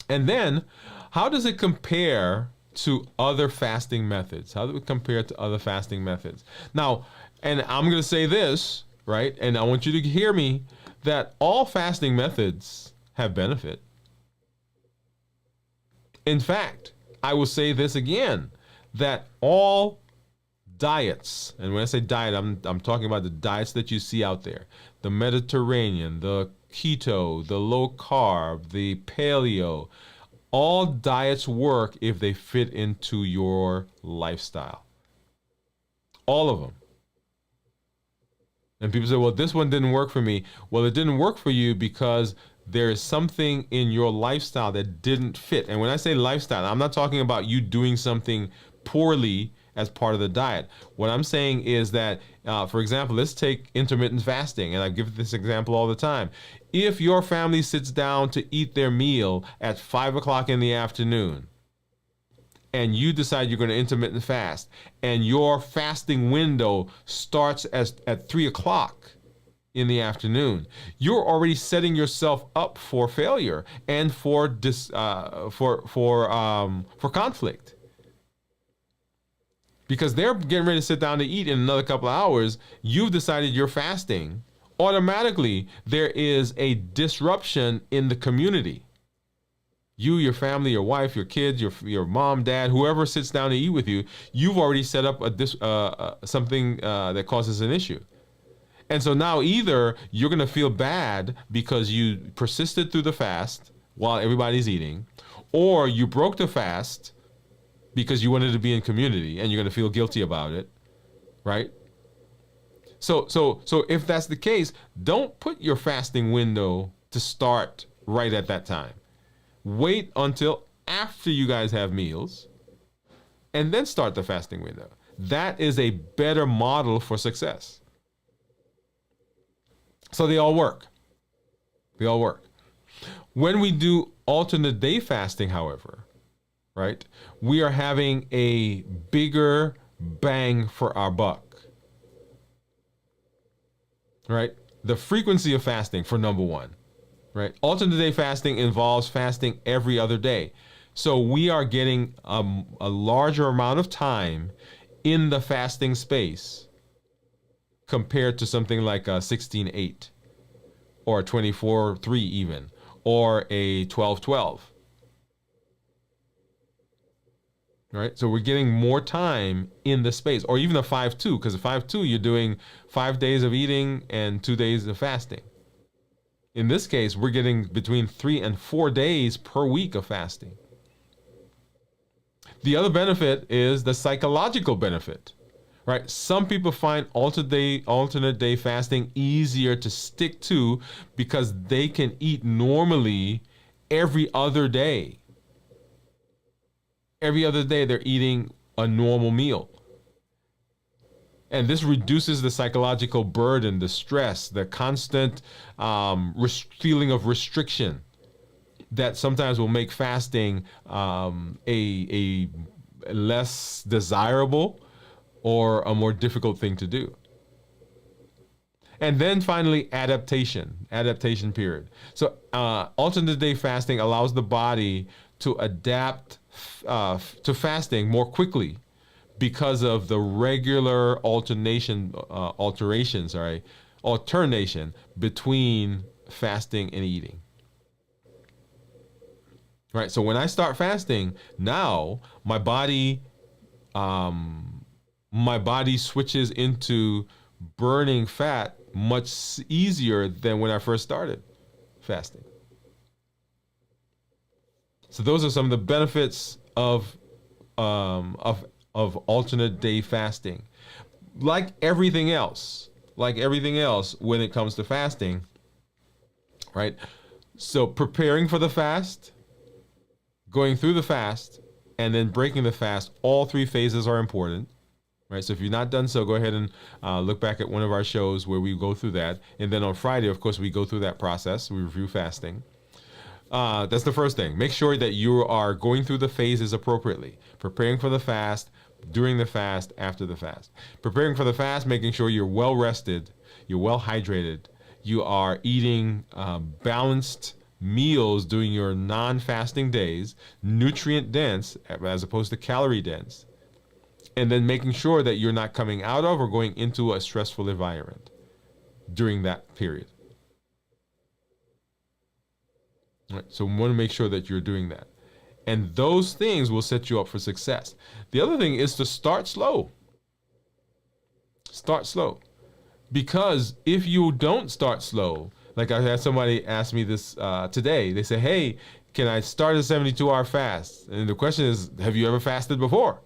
And then, how does it compare to other fasting methods? How do it compare to other fasting methods? Now, and I'm going to say this, right? And I want you to hear me, that all fasting methods have benefit. In fact, I will say this again, that all diets, and when I say diet, I'm talking about the diets that you see out there, the Mediterranean, the keto, the low carb, the paleo, all diets work if they fit into your lifestyle. All of them. And people say, well, this one didn't work for me. Well, it didn't work for you because there is something in your lifestyle that didn't fit. And when I say lifestyle, I'm not talking about you doing something poorly as part of the diet. What I'm saying is that, for example, let's take intermittent fasting, and I give this example all the time. If your family sits down to eat their meal at 5 o'clock in the afternoon, and you decide you're going to intermittent fast, and your fasting window starts at 3 o'clock in the afternoon, you're already setting yourself up for failure and for conflict. Because they're getting ready to sit down to eat in another couple of hours, you've decided you're fasting. Automatically, there is a disruption in the community. You, your family, your wife, your kids, your mom, dad, whoever sits down to eat with you, you've already set up something that causes an issue. And so now either you're going to feel bad because you persisted through the fast while everybody's eating, or you broke the fast because you wanted to be in community and you're going to feel guilty about it, right? So if that's the case, don't put your fasting window to start right at that time. Wait until after you guys have meals and then start the fasting window. That is a better model for success. So they all work. They all work. When we do alternate day fasting, however, right, we are having a bigger bang for our buck. Right? The frequency of fasting for number one. Right? Alternate day fasting involves fasting every other day. So we are getting a larger amount of time in the fasting space compared to something like a 16-8 or a 24-3 even, or a 12-12. Right? So we're getting more time in the space, or even a 5-2, because a 5-2, you're doing 5 days of eating and 2 days of fasting. In this case, we're getting between 3 and 4 days per week of fasting. The other benefit is the psychological benefit, right? Some people find alternate day fasting easier to stick to because they can eat normally every other day. Every other day they're eating a normal meal. And this reduces the psychological burden, the stress, the constant feeling of restriction that sometimes will make fasting a less desirable or a more difficult thing to do. And then finally, adaptation period. So alternate day fasting allows the body to adapt to fasting more quickly because of the regular alternation between fasting and eating. Right. So when I start fasting, now my body switches into burning fat much easier than when I first started fasting. So those are some of the benefits of alternate day fasting. Like everything else, when it comes to fasting, right? So preparing for the fast, going through the fast, and then breaking the fast, all three phases are important. Right, so if you've not done so, go ahead and look back at one of our shows where we go through that. And then on Friday, of course, we go through that process. We review fasting. That's the first thing. Make sure that you are going through the phases appropriately. Preparing for the fast, during the fast, after the fast. Preparing for the fast, making sure you're well rested, you're well hydrated, you are eating balanced meals during your non-fasting days, nutrient dense as opposed to calorie dense. And then making sure that you're not coming out of or going into a stressful environment during that period. Right, so we want to make sure that you're doing that. And those things will set you up for success. The other thing is to start slow. start slow. Because if you don't start slow, like I had somebody ask me this today, they say, hey, can I start a 72-hour fast? And the question is, have you ever fasted before?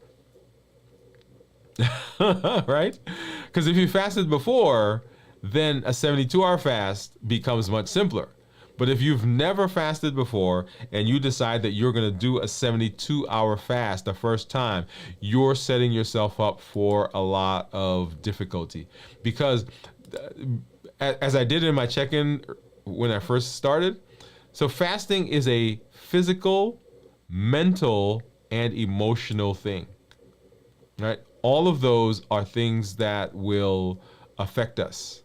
Right? Because if you fasted before, then a 72-hour fast becomes much simpler. But if you've never fasted before and you decide that you're going to do a 72-hour fast the first time, you're setting yourself up for a lot of difficulty. Because as I did in my check-in when I first started, so fasting is a physical, mental, and emotional thing, right? All of those are things that will affect us.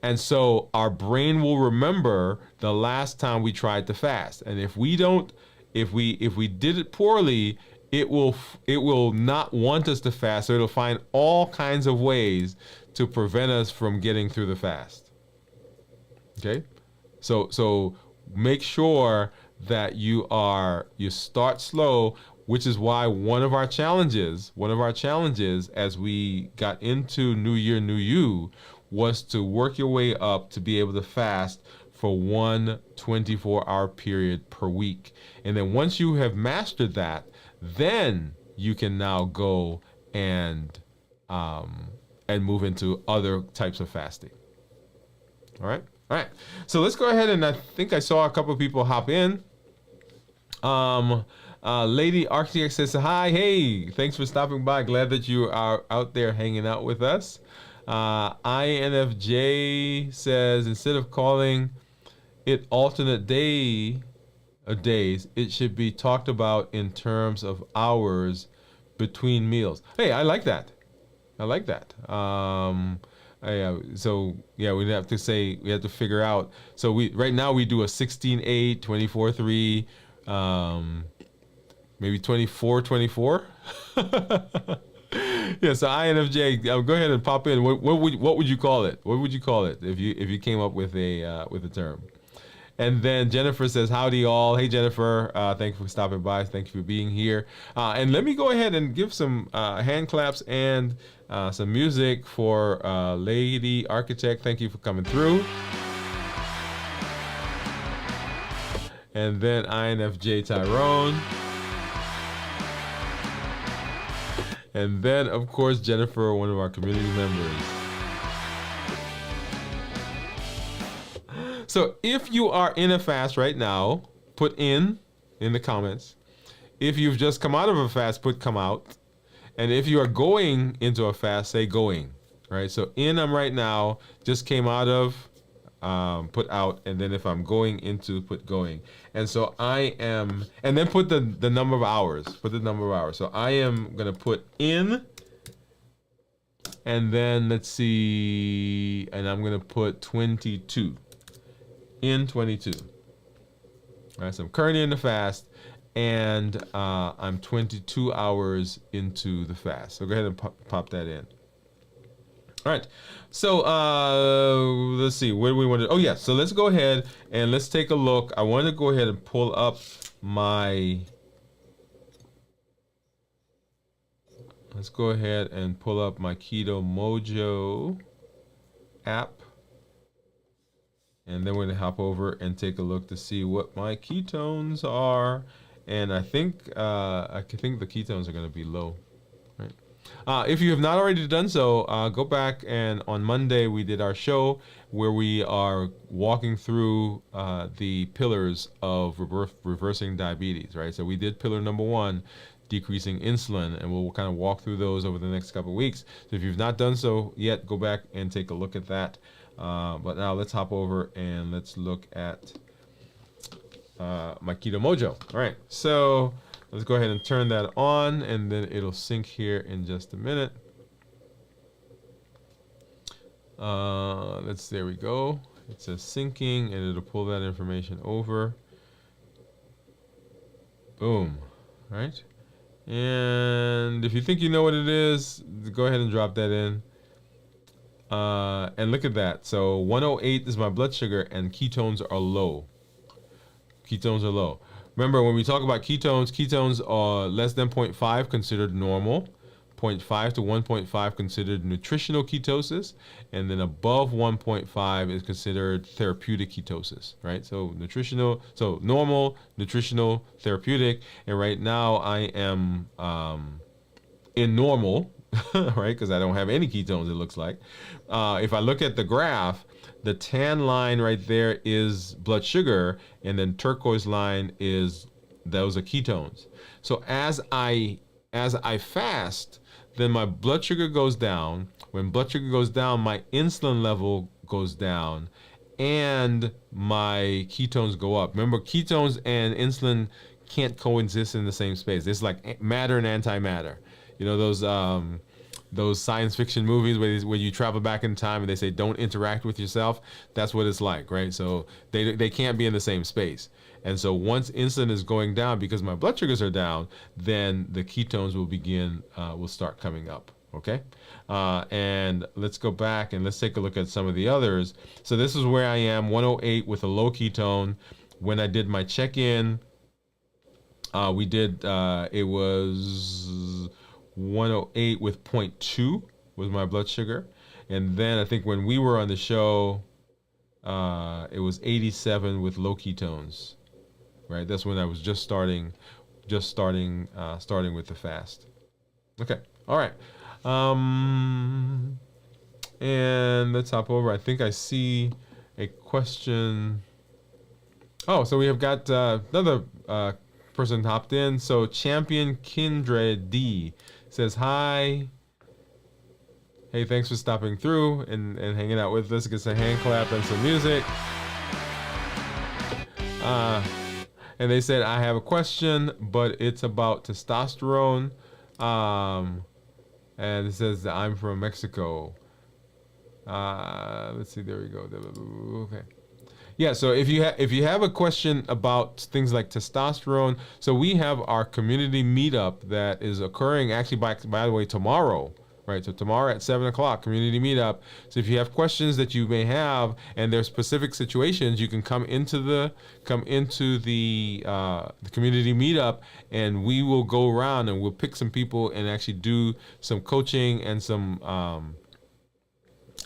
And so our brain will remember the last time we tried to fast. And if we did it poorly, it will not want us to fast. So it'll find all kinds of ways to prevent us from getting through the fast. Okay? So make sure that you start slow, which is why one of our challenges as we got into New Year, New You, was to work your way up to be able to fast for one 24-hour period per week. And then once you have mastered that, then you can now go and move into other types of fasting. All right. So let's go ahead, and I think I saw a couple of people hop in. Lady Architect says, hi, hey, thanks for stopping by. Glad that you are out there hanging out with us. INFJ says, instead of calling it alternate days, it should be talked about in terms of hours between meals. Hey, I like that. So yeah, we have to figure out. So right now we do a 16-8, 24-3, maybe 24-24. Yeah, so INFJ, go ahead and pop in. What would you call it? What would you call it if you came up with a term? And then Jennifer says, howdy all. Hey Jennifer, thank you for stopping by. Thank you for being here. And let me go ahead and give some hand claps and some music for Lady Architect. Thank you for coming through. And then INFJ Tyrone. And then, of course, Jennifer, one of our community members. So if you are in a fast right now, put in the comments. If you've just come out of a fast, put come out. And if you are going into a fast, say going. Right? So in I'm right now, just came out of, put out, and then if I'm going into, put going. And so I am, and then put the number of hours. Put the number of hours. So I am gonna put in, and then let's see, and I'm gonna put 22. In 22. All right, so I'm currently in the fast, and I'm 22 hours into the fast. So go ahead and pop that in. All right, so let's see, what do we want to, oh yeah, so let's go ahead and let's take a look. I want to go ahead and pull up my, Keto Mojo app. And then we're going to hop over and take a look to see what my ketones are. And I think the ketones are going to be low. Right? If you have not already done so, go back, and on Monday we did our show where we are walking through the pillars of reversing diabetes, right? So we did pillar number 1, decreasing insulin, and we'll kind of walk through those over the next couple of weeks. So if you've not done so yet, go back and take a look at that. But now let's hop over and let's look at my Keto Mojo. All right, so let's go ahead and turn that on, and then it'll sync here in just a minute. There we go. It says syncing, and it'll pull that information over. Boom, right? And if you think you know what it is, go ahead and drop that in. And look at that. So 108 is my blood sugar, and ketones are low. Remember, when we talk about ketones are less than 0.5 considered normal. 0.5 to 1.5 considered nutritional ketosis, and then above 1.5 is considered therapeutic ketosis, right? So normal, nutritional, therapeutic, and right now I am in normal, right? Because I don't have any ketones, it looks like. If I look at the graph, the tan line right there is blood sugar, and then turquoise line those are ketones. So as I fast, then my blood sugar goes down. When blood sugar goes down, my insulin level goes down, and my ketones go up. Remember, ketones and insulin can't coexist in the same space. It's like matter and antimatter. You know those science fiction movies where you travel back in time and they say don't interact with yourself. That's what it's like, right? So they can't be in the same space. And so once insulin is going down because my blood sugars are down, then the ketones will start coming up. Okay, and let's go back and let's take a look at some of the others. So this is where I am, 108 with a low ketone. When I did my check-in, we did it was 108 with 0.2 was my blood sugar, and then I think when we were on the show, it was 87 with low ketones, right? That's when I was just starting with the fast. Okay, all right, and let's hop over. I think I see a question. Oh, so we have got another person hopped in. So Champion Kindred D says hi. Hey, thanks for stopping through and hanging out with us. Get some hand clap and some music. And they said, I have a question, but it's about testosterone. And it says that I'm from Mexico. Let's see, there we go. Okay. Yeah, so if you have a question about things like testosterone, so we have our community meetup that is occurring actually by the way tomorrow, right? So tomorrow at 7 o'clock, community meetup. So if you have questions that you may have and there's specific situations, you can come into the community meetup, and we will go around and we'll pick some people and actually do some coaching and some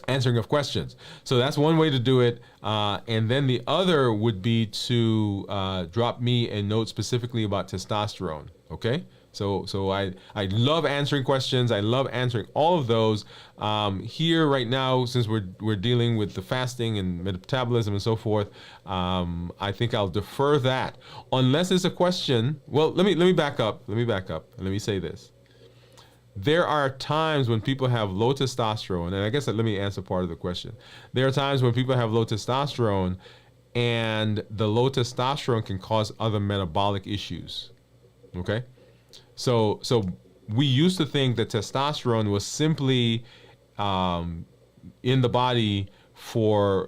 answering of questions. So that's one way to do it. And then the other would be to drop me a note specifically about testosterone. Okay. So I love answering questions. I love answering all of those. Here right now, since we're dealing with the fasting and metabolism and so forth, I think I'll defer that unless it's a question. Well, let me back up. Let me say this. There are times when people have low testosterone, and I guess let me answer part of the question. There are times when people have low testosterone, and the low testosterone can cause other metabolic issues. Okay? So we used to think that testosterone was simply in the body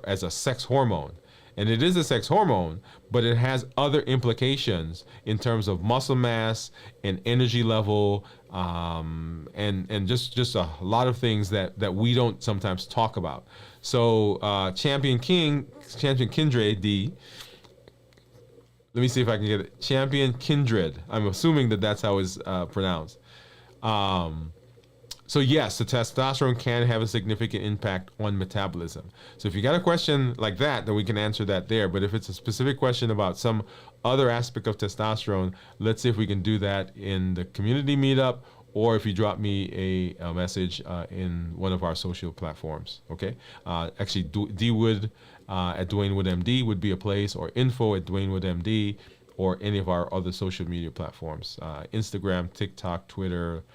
as a sex hormone. And it is a sex hormone, but it has other implications in terms of muscle mass and energy level, and just a lot of things that we don't sometimes talk about. So Champion Kindred D. Let me see if I can get it. Champion Kindred. I'm assuming that's how it's pronounced. So yes, the testosterone can have a significant impact on metabolism. So if you got a question like that, then we can answer that there. But if it's a specific question about some other aspect of testosterone, let's see if we can do that in the community meetup, or if you drop me a message in one of our social platforms. Okay. Actually, D Woode at Dwain Woode MD would be a place, or info at Dwain Woode MD, or any of our other social media platforms, Instagram, TikTok, Twitter,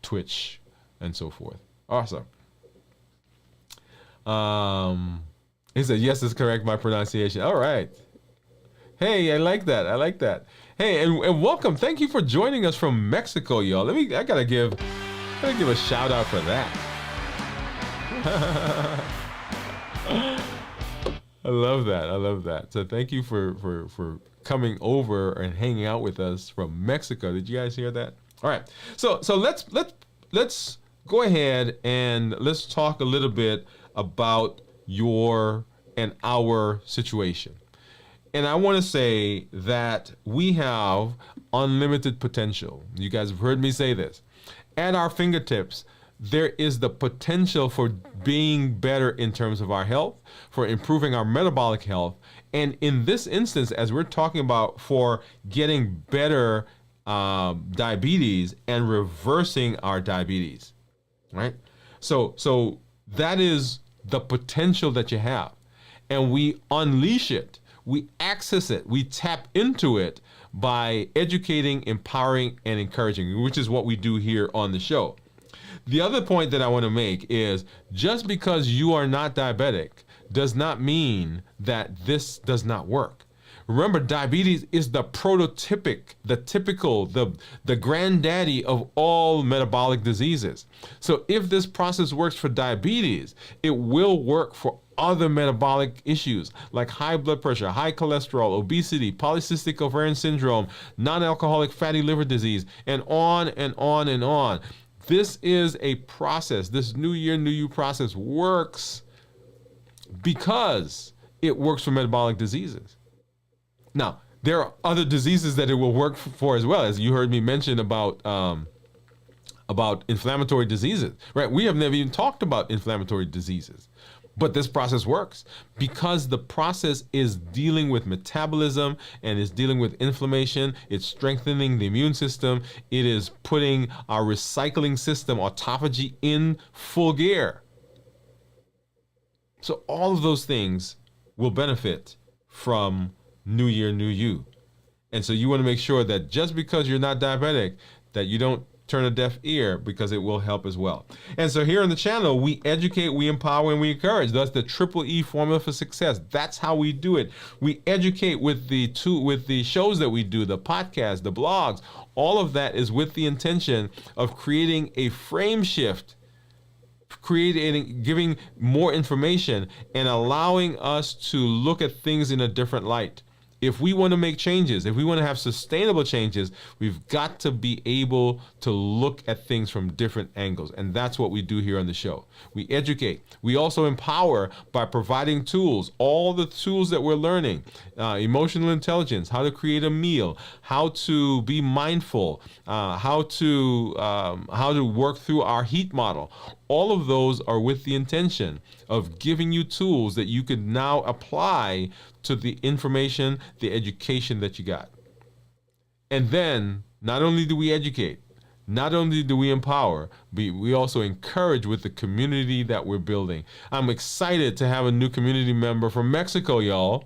Twitch, and so forth. Awesome. He said, yes, it's correct, my pronunciation. All right. Hey, I like that. Hey, and welcome. Thank you for joining us from Mexico, y'all. I gotta give a shout out for that. I love that. So thank you for coming over and hanging out with us from Mexico. Did you guys hear that? All right. So let's go ahead and let's talk a little bit about your and our situation. And I want to say that we have unlimited potential. You guys have heard me say this. at our fingertips, there is the potential for being better in terms of our health, for improving our metabolic health. And in this instance, as we're talking about for getting better diabetes and reversing our diabetes, right? So that is the potential that you have. And we unleash it, we access it, we tap into it by educating, empowering, and encouraging, which is what we do here on the show. The other point that I want to make is just because you are not diabetic does not mean that this does not work. Remember, diabetes is the prototypic, the typical, the granddaddy of all metabolic diseases. So if this process works for diabetes, it will work for other metabolic issues like high blood pressure, high cholesterol, obesity, polycystic ovarian syndrome, non-alcoholic fatty liver disease, and on and on and on. This is a process. This New Year, New You process works because it works for metabolic diseases. Now, there are other diseases that it will work for as well, as you heard me mention about inflammatory diseases, right? We have never even talked about inflammatory diseases, but this process works because the process is dealing with metabolism and is dealing with inflammation. It's strengthening the immune system. It is putting our recycling system, autophagy, in full gear. So all of those things will benefit from New Year, New You. And so you want to make sure that just because you're not diabetic, that you don't turn a deaf ear, because it will help as well. And so here on the channel, we educate, we empower, and we encourage. That's the triple E formula for success. That's how we do it. We educate with the shows that we do, the podcasts, the blogs. All of that is with the intention of creating a frame shift, giving more information, and allowing us to look at things in a different light. If we want to make changes, if we want to have sustainable changes, we've got to be able to look at things from different angles. And that's what we do here on the show. We educate. We also empower by providing tools, all the tools that we're learning, emotional intelligence, how to create a meal, how to be mindful, how to work through our heat model. All of those are with the intention of giving you tools that you can now apply to the information, the education that you got. And then not only do we educate, not only do we empower, but we also encourage with the community that we're building. I'm excited to have a new community member from Mexico, y'all.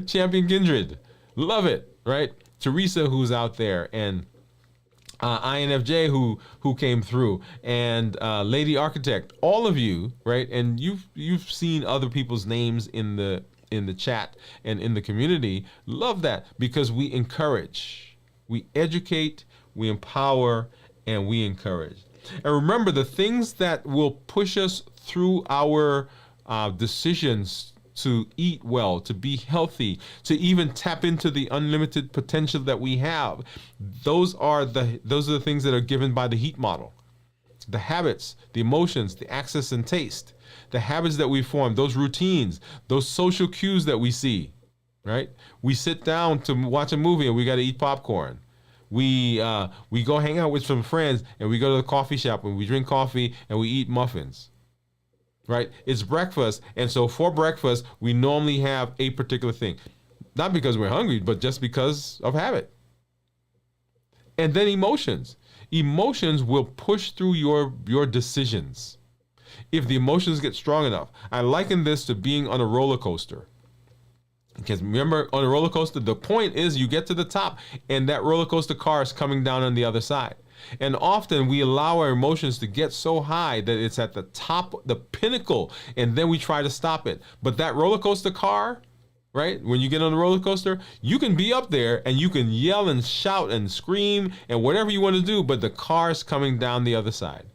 Champion Kindred. Love it, right? Teresa, who's out there, and INFJ who came through, and Lady Architect, all of you, right? And you've seen other people's names in the chat and in the community. Love that, because we encourage, we educate, we empower, and we encourage. And remember, the things that will push us through our decisions to eat well, to be healthy, to even tap into the unlimited potential that we have, those are the things that are given by the heat model. The habits, the emotions, the access and taste, the habits that we form, those routines, those social cues that we see, right? We sit down to watch a movie and we got to eat popcorn. We go hang out with some friends and we go to the coffee shop and we drink coffee and we eat muffins. Right? It's breakfast. And so for breakfast, we normally have a particular thing. Not because we're hungry, but just because of habit. And then emotions. Emotions will push through your decisions. If the emotions get strong enough. I liken this to being on a roller coaster. Because remember, on a roller coaster, the point is you get to the top and that roller coaster car is coming down on the other side. And often we allow our emotions to get so high that it's at the top, the pinnacle, and then we try to stop it. But that roller coaster car, right? When you get on the roller coaster, you can be up there and you can yell and shout and scream and whatever you want to do, but the car's coming down the other side.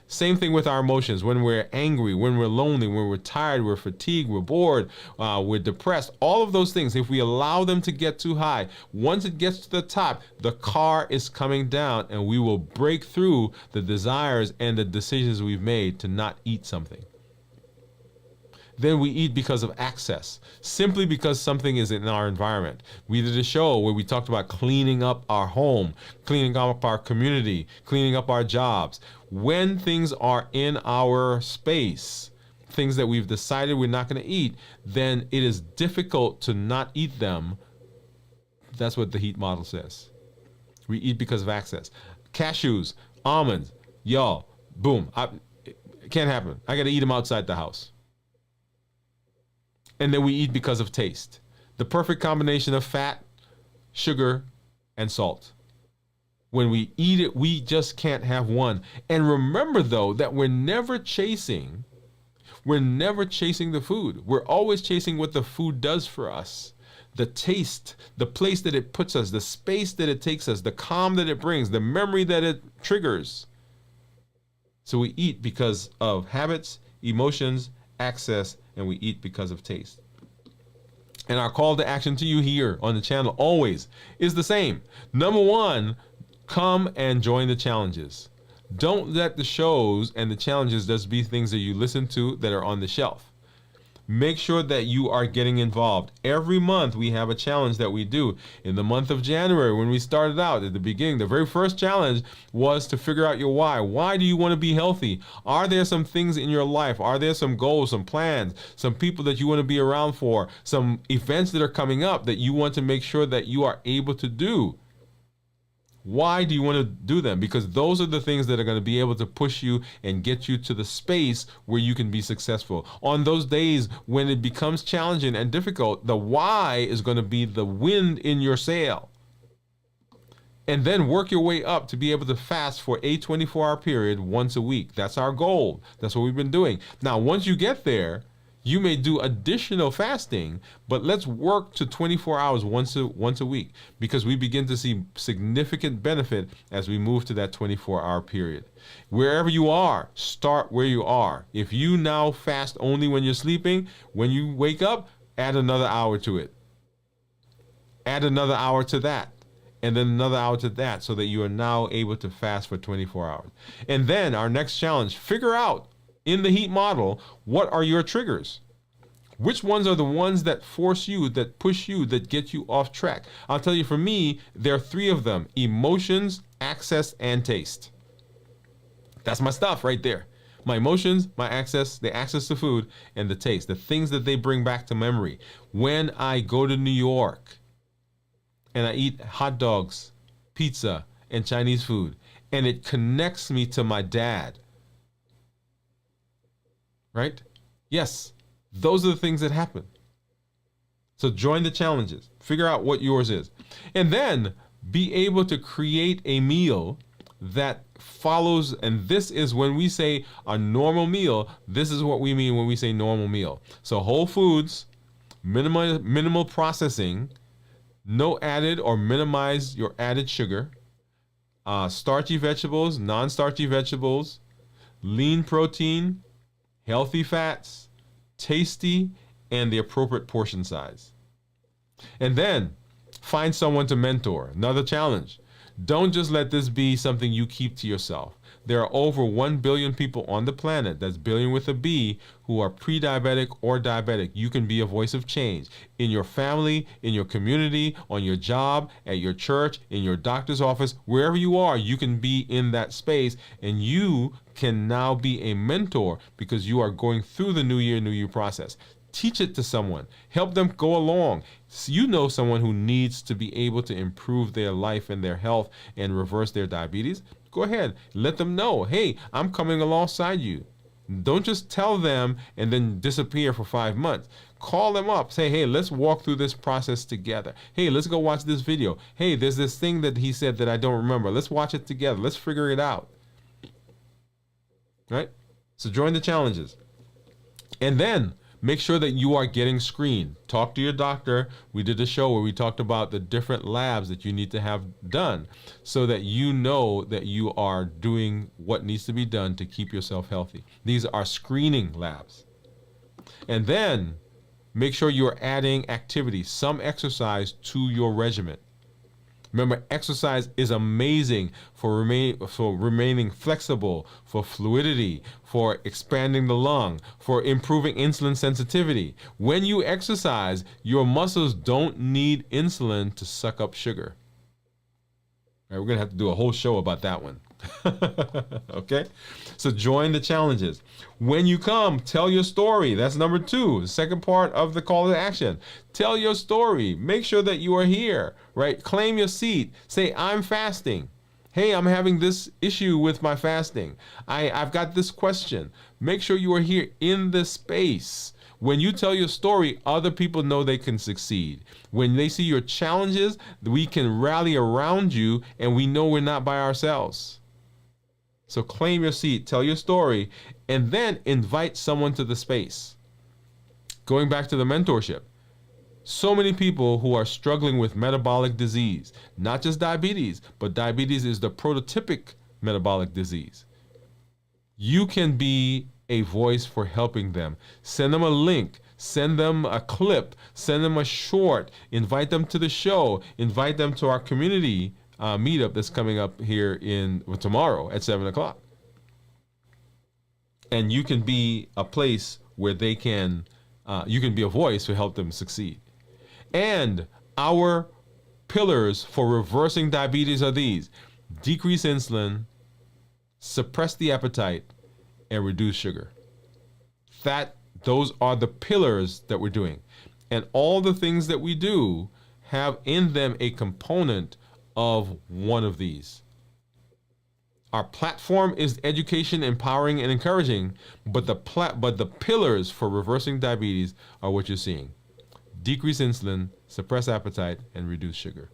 Same thing with our emotions. When we're angry, when we're lonely, when we're tired, we're fatigued, we're bored, we're depressed, all of those things, if we allow them to get too high, once it gets to the top, the car is coming down and we will break through the desires and the decisions we've made to not eat something. Then we eat because of access, simply because something is in our environment. We did a show where we talked about cleaning up our home, cleaning up our community, cleaning up our jobs. When things are in our space, things that we've decided we're not going to eat, then it is difficult to not eat them. That's what the heat model says. We eat because of access. Cashews, almonds, y'all, boom. It can't happen. I got to eat them outside the house. And then we eat because of taste. The perfect combination of fat, sugar, and salt. When we eat it, we just can't have one. And remember, though, that we're never chasing the food. We're always chasing what the food does for us. The taste, the place that it puts us, the space that it takes us, the calm that it brings, the memory that it triggers. So we eat because of habits, emotions, access, and we eat because of taste. And our call to action to you here on the channel always is the same. Number one, come and join the challenges. Don't let the shows and the challenges just be things that you listen to that are on the shelf. Make sure that you are getting involved. Every month we have a challenge that we do. In the month of January, when we started out at the beginning, the very first challenge was to figure out your why. Why do you want to be healthy? Are there some things in your life? Are there some goals, some plans, some people that you want to be around for, some events that are coming up that you want to make sure that you are able to do? Why do you want to do them? Because those are the things that are going to be able to push you and get you to the space where you can be successful. On those days when it becomes challenging and difficult, the why is going to be the wind in your sail. And then work your way up to be able to fast for a 24-hour period once a week. That's our goal. That's what we've been doing. Now, once you get there, you may do additional fasting, but let's work to 24 hours once a week, because we begin to see significant benefit as we move to that 24-hour period. Wherever you are, start where you are. If you now fast only when you're sleeping, when you wake up, add another hour to it. Add another hour to that, and then another hour to that, so that you are now able to fast for 24 hours. And then our next challenge, figure out in the heat model, what are your triggers? Which ones are the ones that force you, that push you, that get you off track? I'll tell you, for me, there are three of them: emotions, access, and taste. That's my stuff right there. My emotions, my access, the access to food, and the taste, the things that they bring back to memory. When I go to New York and I eat hot dogs, pizza, and Chinese food, and it connects me to my dad, right? Yes, those are the things that happen. So join the challenges. Figure out what yours is. And then be able to create a meal that follows. And this is when we say a normal meal, this is what we mean when we say normal meal. So whole foods, minimal processing, no added or minimize your added sugar, starchy vegetables, non-starchy vegetables, lean protein, healthy fats, tasty, and the appropriate portion size. And then find someone to mentor. Another challenge. Don't just let this be something you keep to yourself. There are over 1 billion people on the planet, that's billion with a B, who are pre-diabetic or diabetic. You can be a voice of change in your family, in your community, on your job, at your church, in your doctor's office, wherever you are, you can be in that space, and you can now be a mentor because you are going through the new year process. Teach it to someone. Help them go along. So you know someone who needs to be able to improve their life and their health and reverse their diabetes. Go ahead. Let them know, hey, I'm coming alongside you. Don't just tell them and then disappear for 5 months. Call them up. Say, hey, let's walk through this process together. Hey, let's go watch this video. Hey, there's this thing that he said that I don't remember. Let's watch it together. Let's figure it out. Right? So join the challenges. And then make sure that you are getting screened. Talk to your doctor. We did a show where we talked about the different labs that you need to have done so that you know that you are doing what needs to be done to keep yourself healthy. These are screening labs. And then make sure you're adding activity, some exercise to your regimen. Remember, exercise is amazing for remaining flexible, for fluidity, for expanding the lung, for improving insulin sensitivity. When you exercise, your muscles don't need insulin to suck up sugar. All right, we're going to have to do a whole show about that one. Okay? So join the challenges. When you come, tell your story. That's number 2, the second part of the call to action. Tell your story. Make sure that you are here, right? Claim your seat. Say, I'm fasting. Hey, I'm having this issue with my fasting. I've got this question. Make sure you are here in this space. When you tell your story, other people know they can succeed. When they see your challenges, we can rally around you, and we know we're not by ourselves. So claim your seat, tell your story, and then invite someone to the space. Going back to the mentorship, so many people who are struggling with metabolic disease, not just diabetes, but diabetes is the prototypic metabolic disease. You can be a voice for helping them. Send them a link, send them a clip, send them a short, invite them to the show, invite them to our community meetup that's coming up here tomorrow at 7 o'clock. And you can be a place where they can, you can be a voice to help them succeed. And our pillars for reversing diabetes are these: decrease insulin, suppress the appetite, and reduce sugar. Those are the pillars that we're doing. And all the things that we do have in them a component of one of these. Our platform is education, empowering, and encouraging, but the pillars for reversing diabetes are what you're seeing: decrease insulin, suppress appetite, and reduce sugar.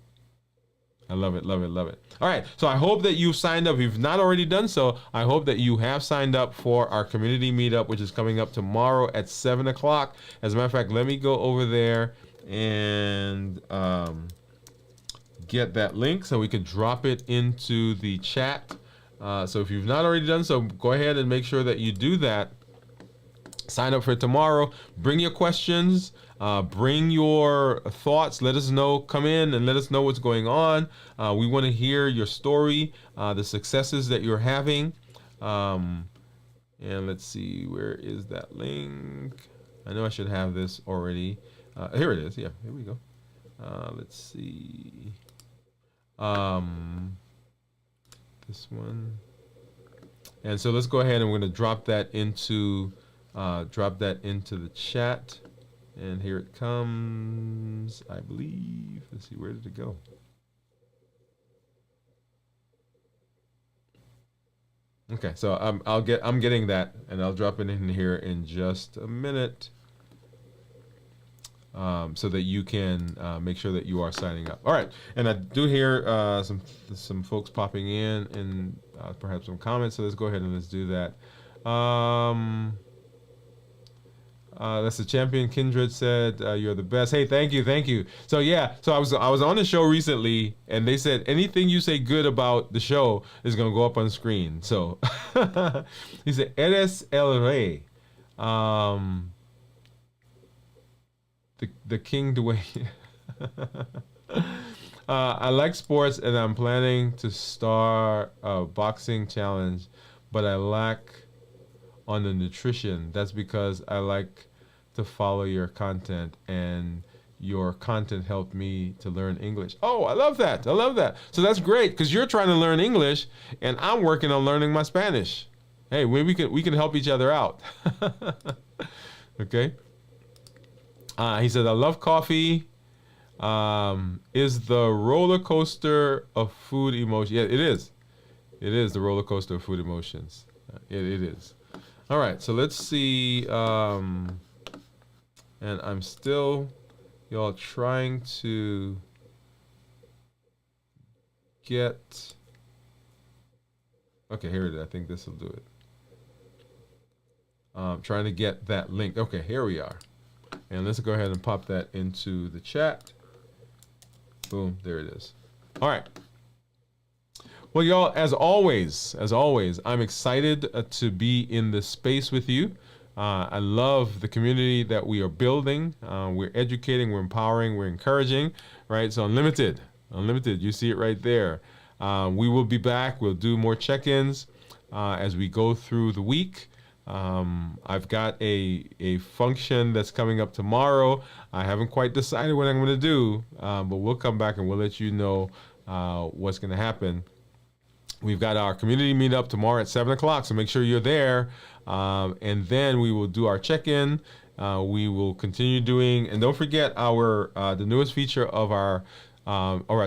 I love it, love it, love it. All right, so I hope that you've signed up. If you've not already done so, I hope that you have signed up for our community meetup, which is coming up tomorrow at 7 o'clock. As a matter of fact, let me go over there and get that link so we can drop it into the chat. So if you've not already done so, go ahead and make sure that you do that. Sign up for tomorrow. Bring your questions. Bring your thoughts. Let us know. Come in and let us know what's going on. We want to hear your story, the successes that you're having. And let's see, where is that link? I know I should have this already. Here it is. Yeah, here we go. Let's see. This one. And so let's go ahead and we're going to drop that into the chat. And here it comes, I believe. Let's see, where did it go? Okay, so I'm getting that, and I'll drop it in here in just a minute, so that you can make sure that you are signing up. All right, and I do hear some folks popping in and perhaps some comments. So let's go ahead and let's do that. That's the champion. Kindred said, you're the best. Hey, thank you, thank you. So yeah, so I was on the show recently, and they said anything you say good about the show is gonna go up on screen. So he said, Eres el Rey, the King Dwain. I like sports, and I'm planning to start a boxing challenge, but I lack on the nutrition. That's because I like to follow your content, and your content helped me to learn English. Oh, I love that. I love that. So that's great, because you're trying to learn English and I'm working on learning my Spanish. Hey, we can help each other out. Okay. He said, I love coffee. Is the roller coaster of food emotion? Yeah, it is. It is the roller coaster of food emotions. It is. All right, so let's see, and I'm still, y'all, trying to get, okay, here it is. I think this will do it. Trying to get that link. Okay, here we are. And let's go ahead and pop that into the chat. Boom, there it is. All right. Well, y'all, as always, I'm excited to be in this space with you. I love the community that we are building. We're educating, we're empowering, we're encouraging, right? So Unlimited, Unlimited. You see it right there. We will be back. We'll do more check-ins as we go through the week. I've got a function that's coming up tomorrow. I haven't quite decided what I'm going to do, but we'll come back and we'll let you know what's going to happen. We've got our community meetup tomorrow at 7 o'clock, so make sure you're there. And then we will do our check-in. We will continue doing, and don't forget our the newest feature of our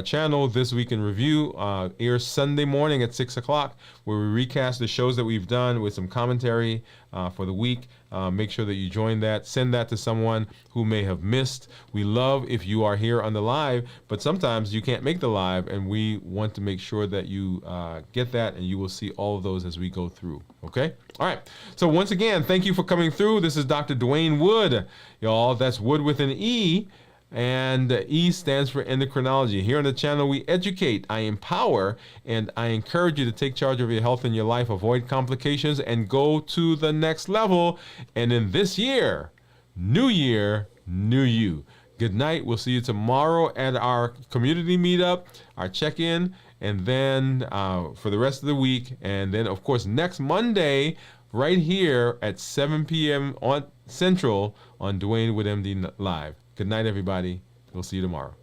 channel, This Week in Review, airs Sunday morning at 6 o'clock, where we recast the shows that we've done with some commentary for the week. Make sure that you join that. Send that to someone who may have missed. We love if you are here on the live, but sometimes you can't make the live, and we want to make sure that you get that, and you will see all of those as we go through. Okay? All right. So once again, thank you for coming through. This is Dr. Dwain Woode. Y'all, that's Wood with an E. And E stands for endocrinology. Here on the channel, we educate, I empower, and I encourage you to take charge of your health and your life, avoid complications, and go to the next level. And in this year, new you. Good night. We'll see you tomorrow at our community meetup, our check-in, and then for the rest of the week. And then, of course, next Monday, right here at 7 p.m. on Central on Dwain Woode MD Live. Good night, everybody. We'll see you tomorrow.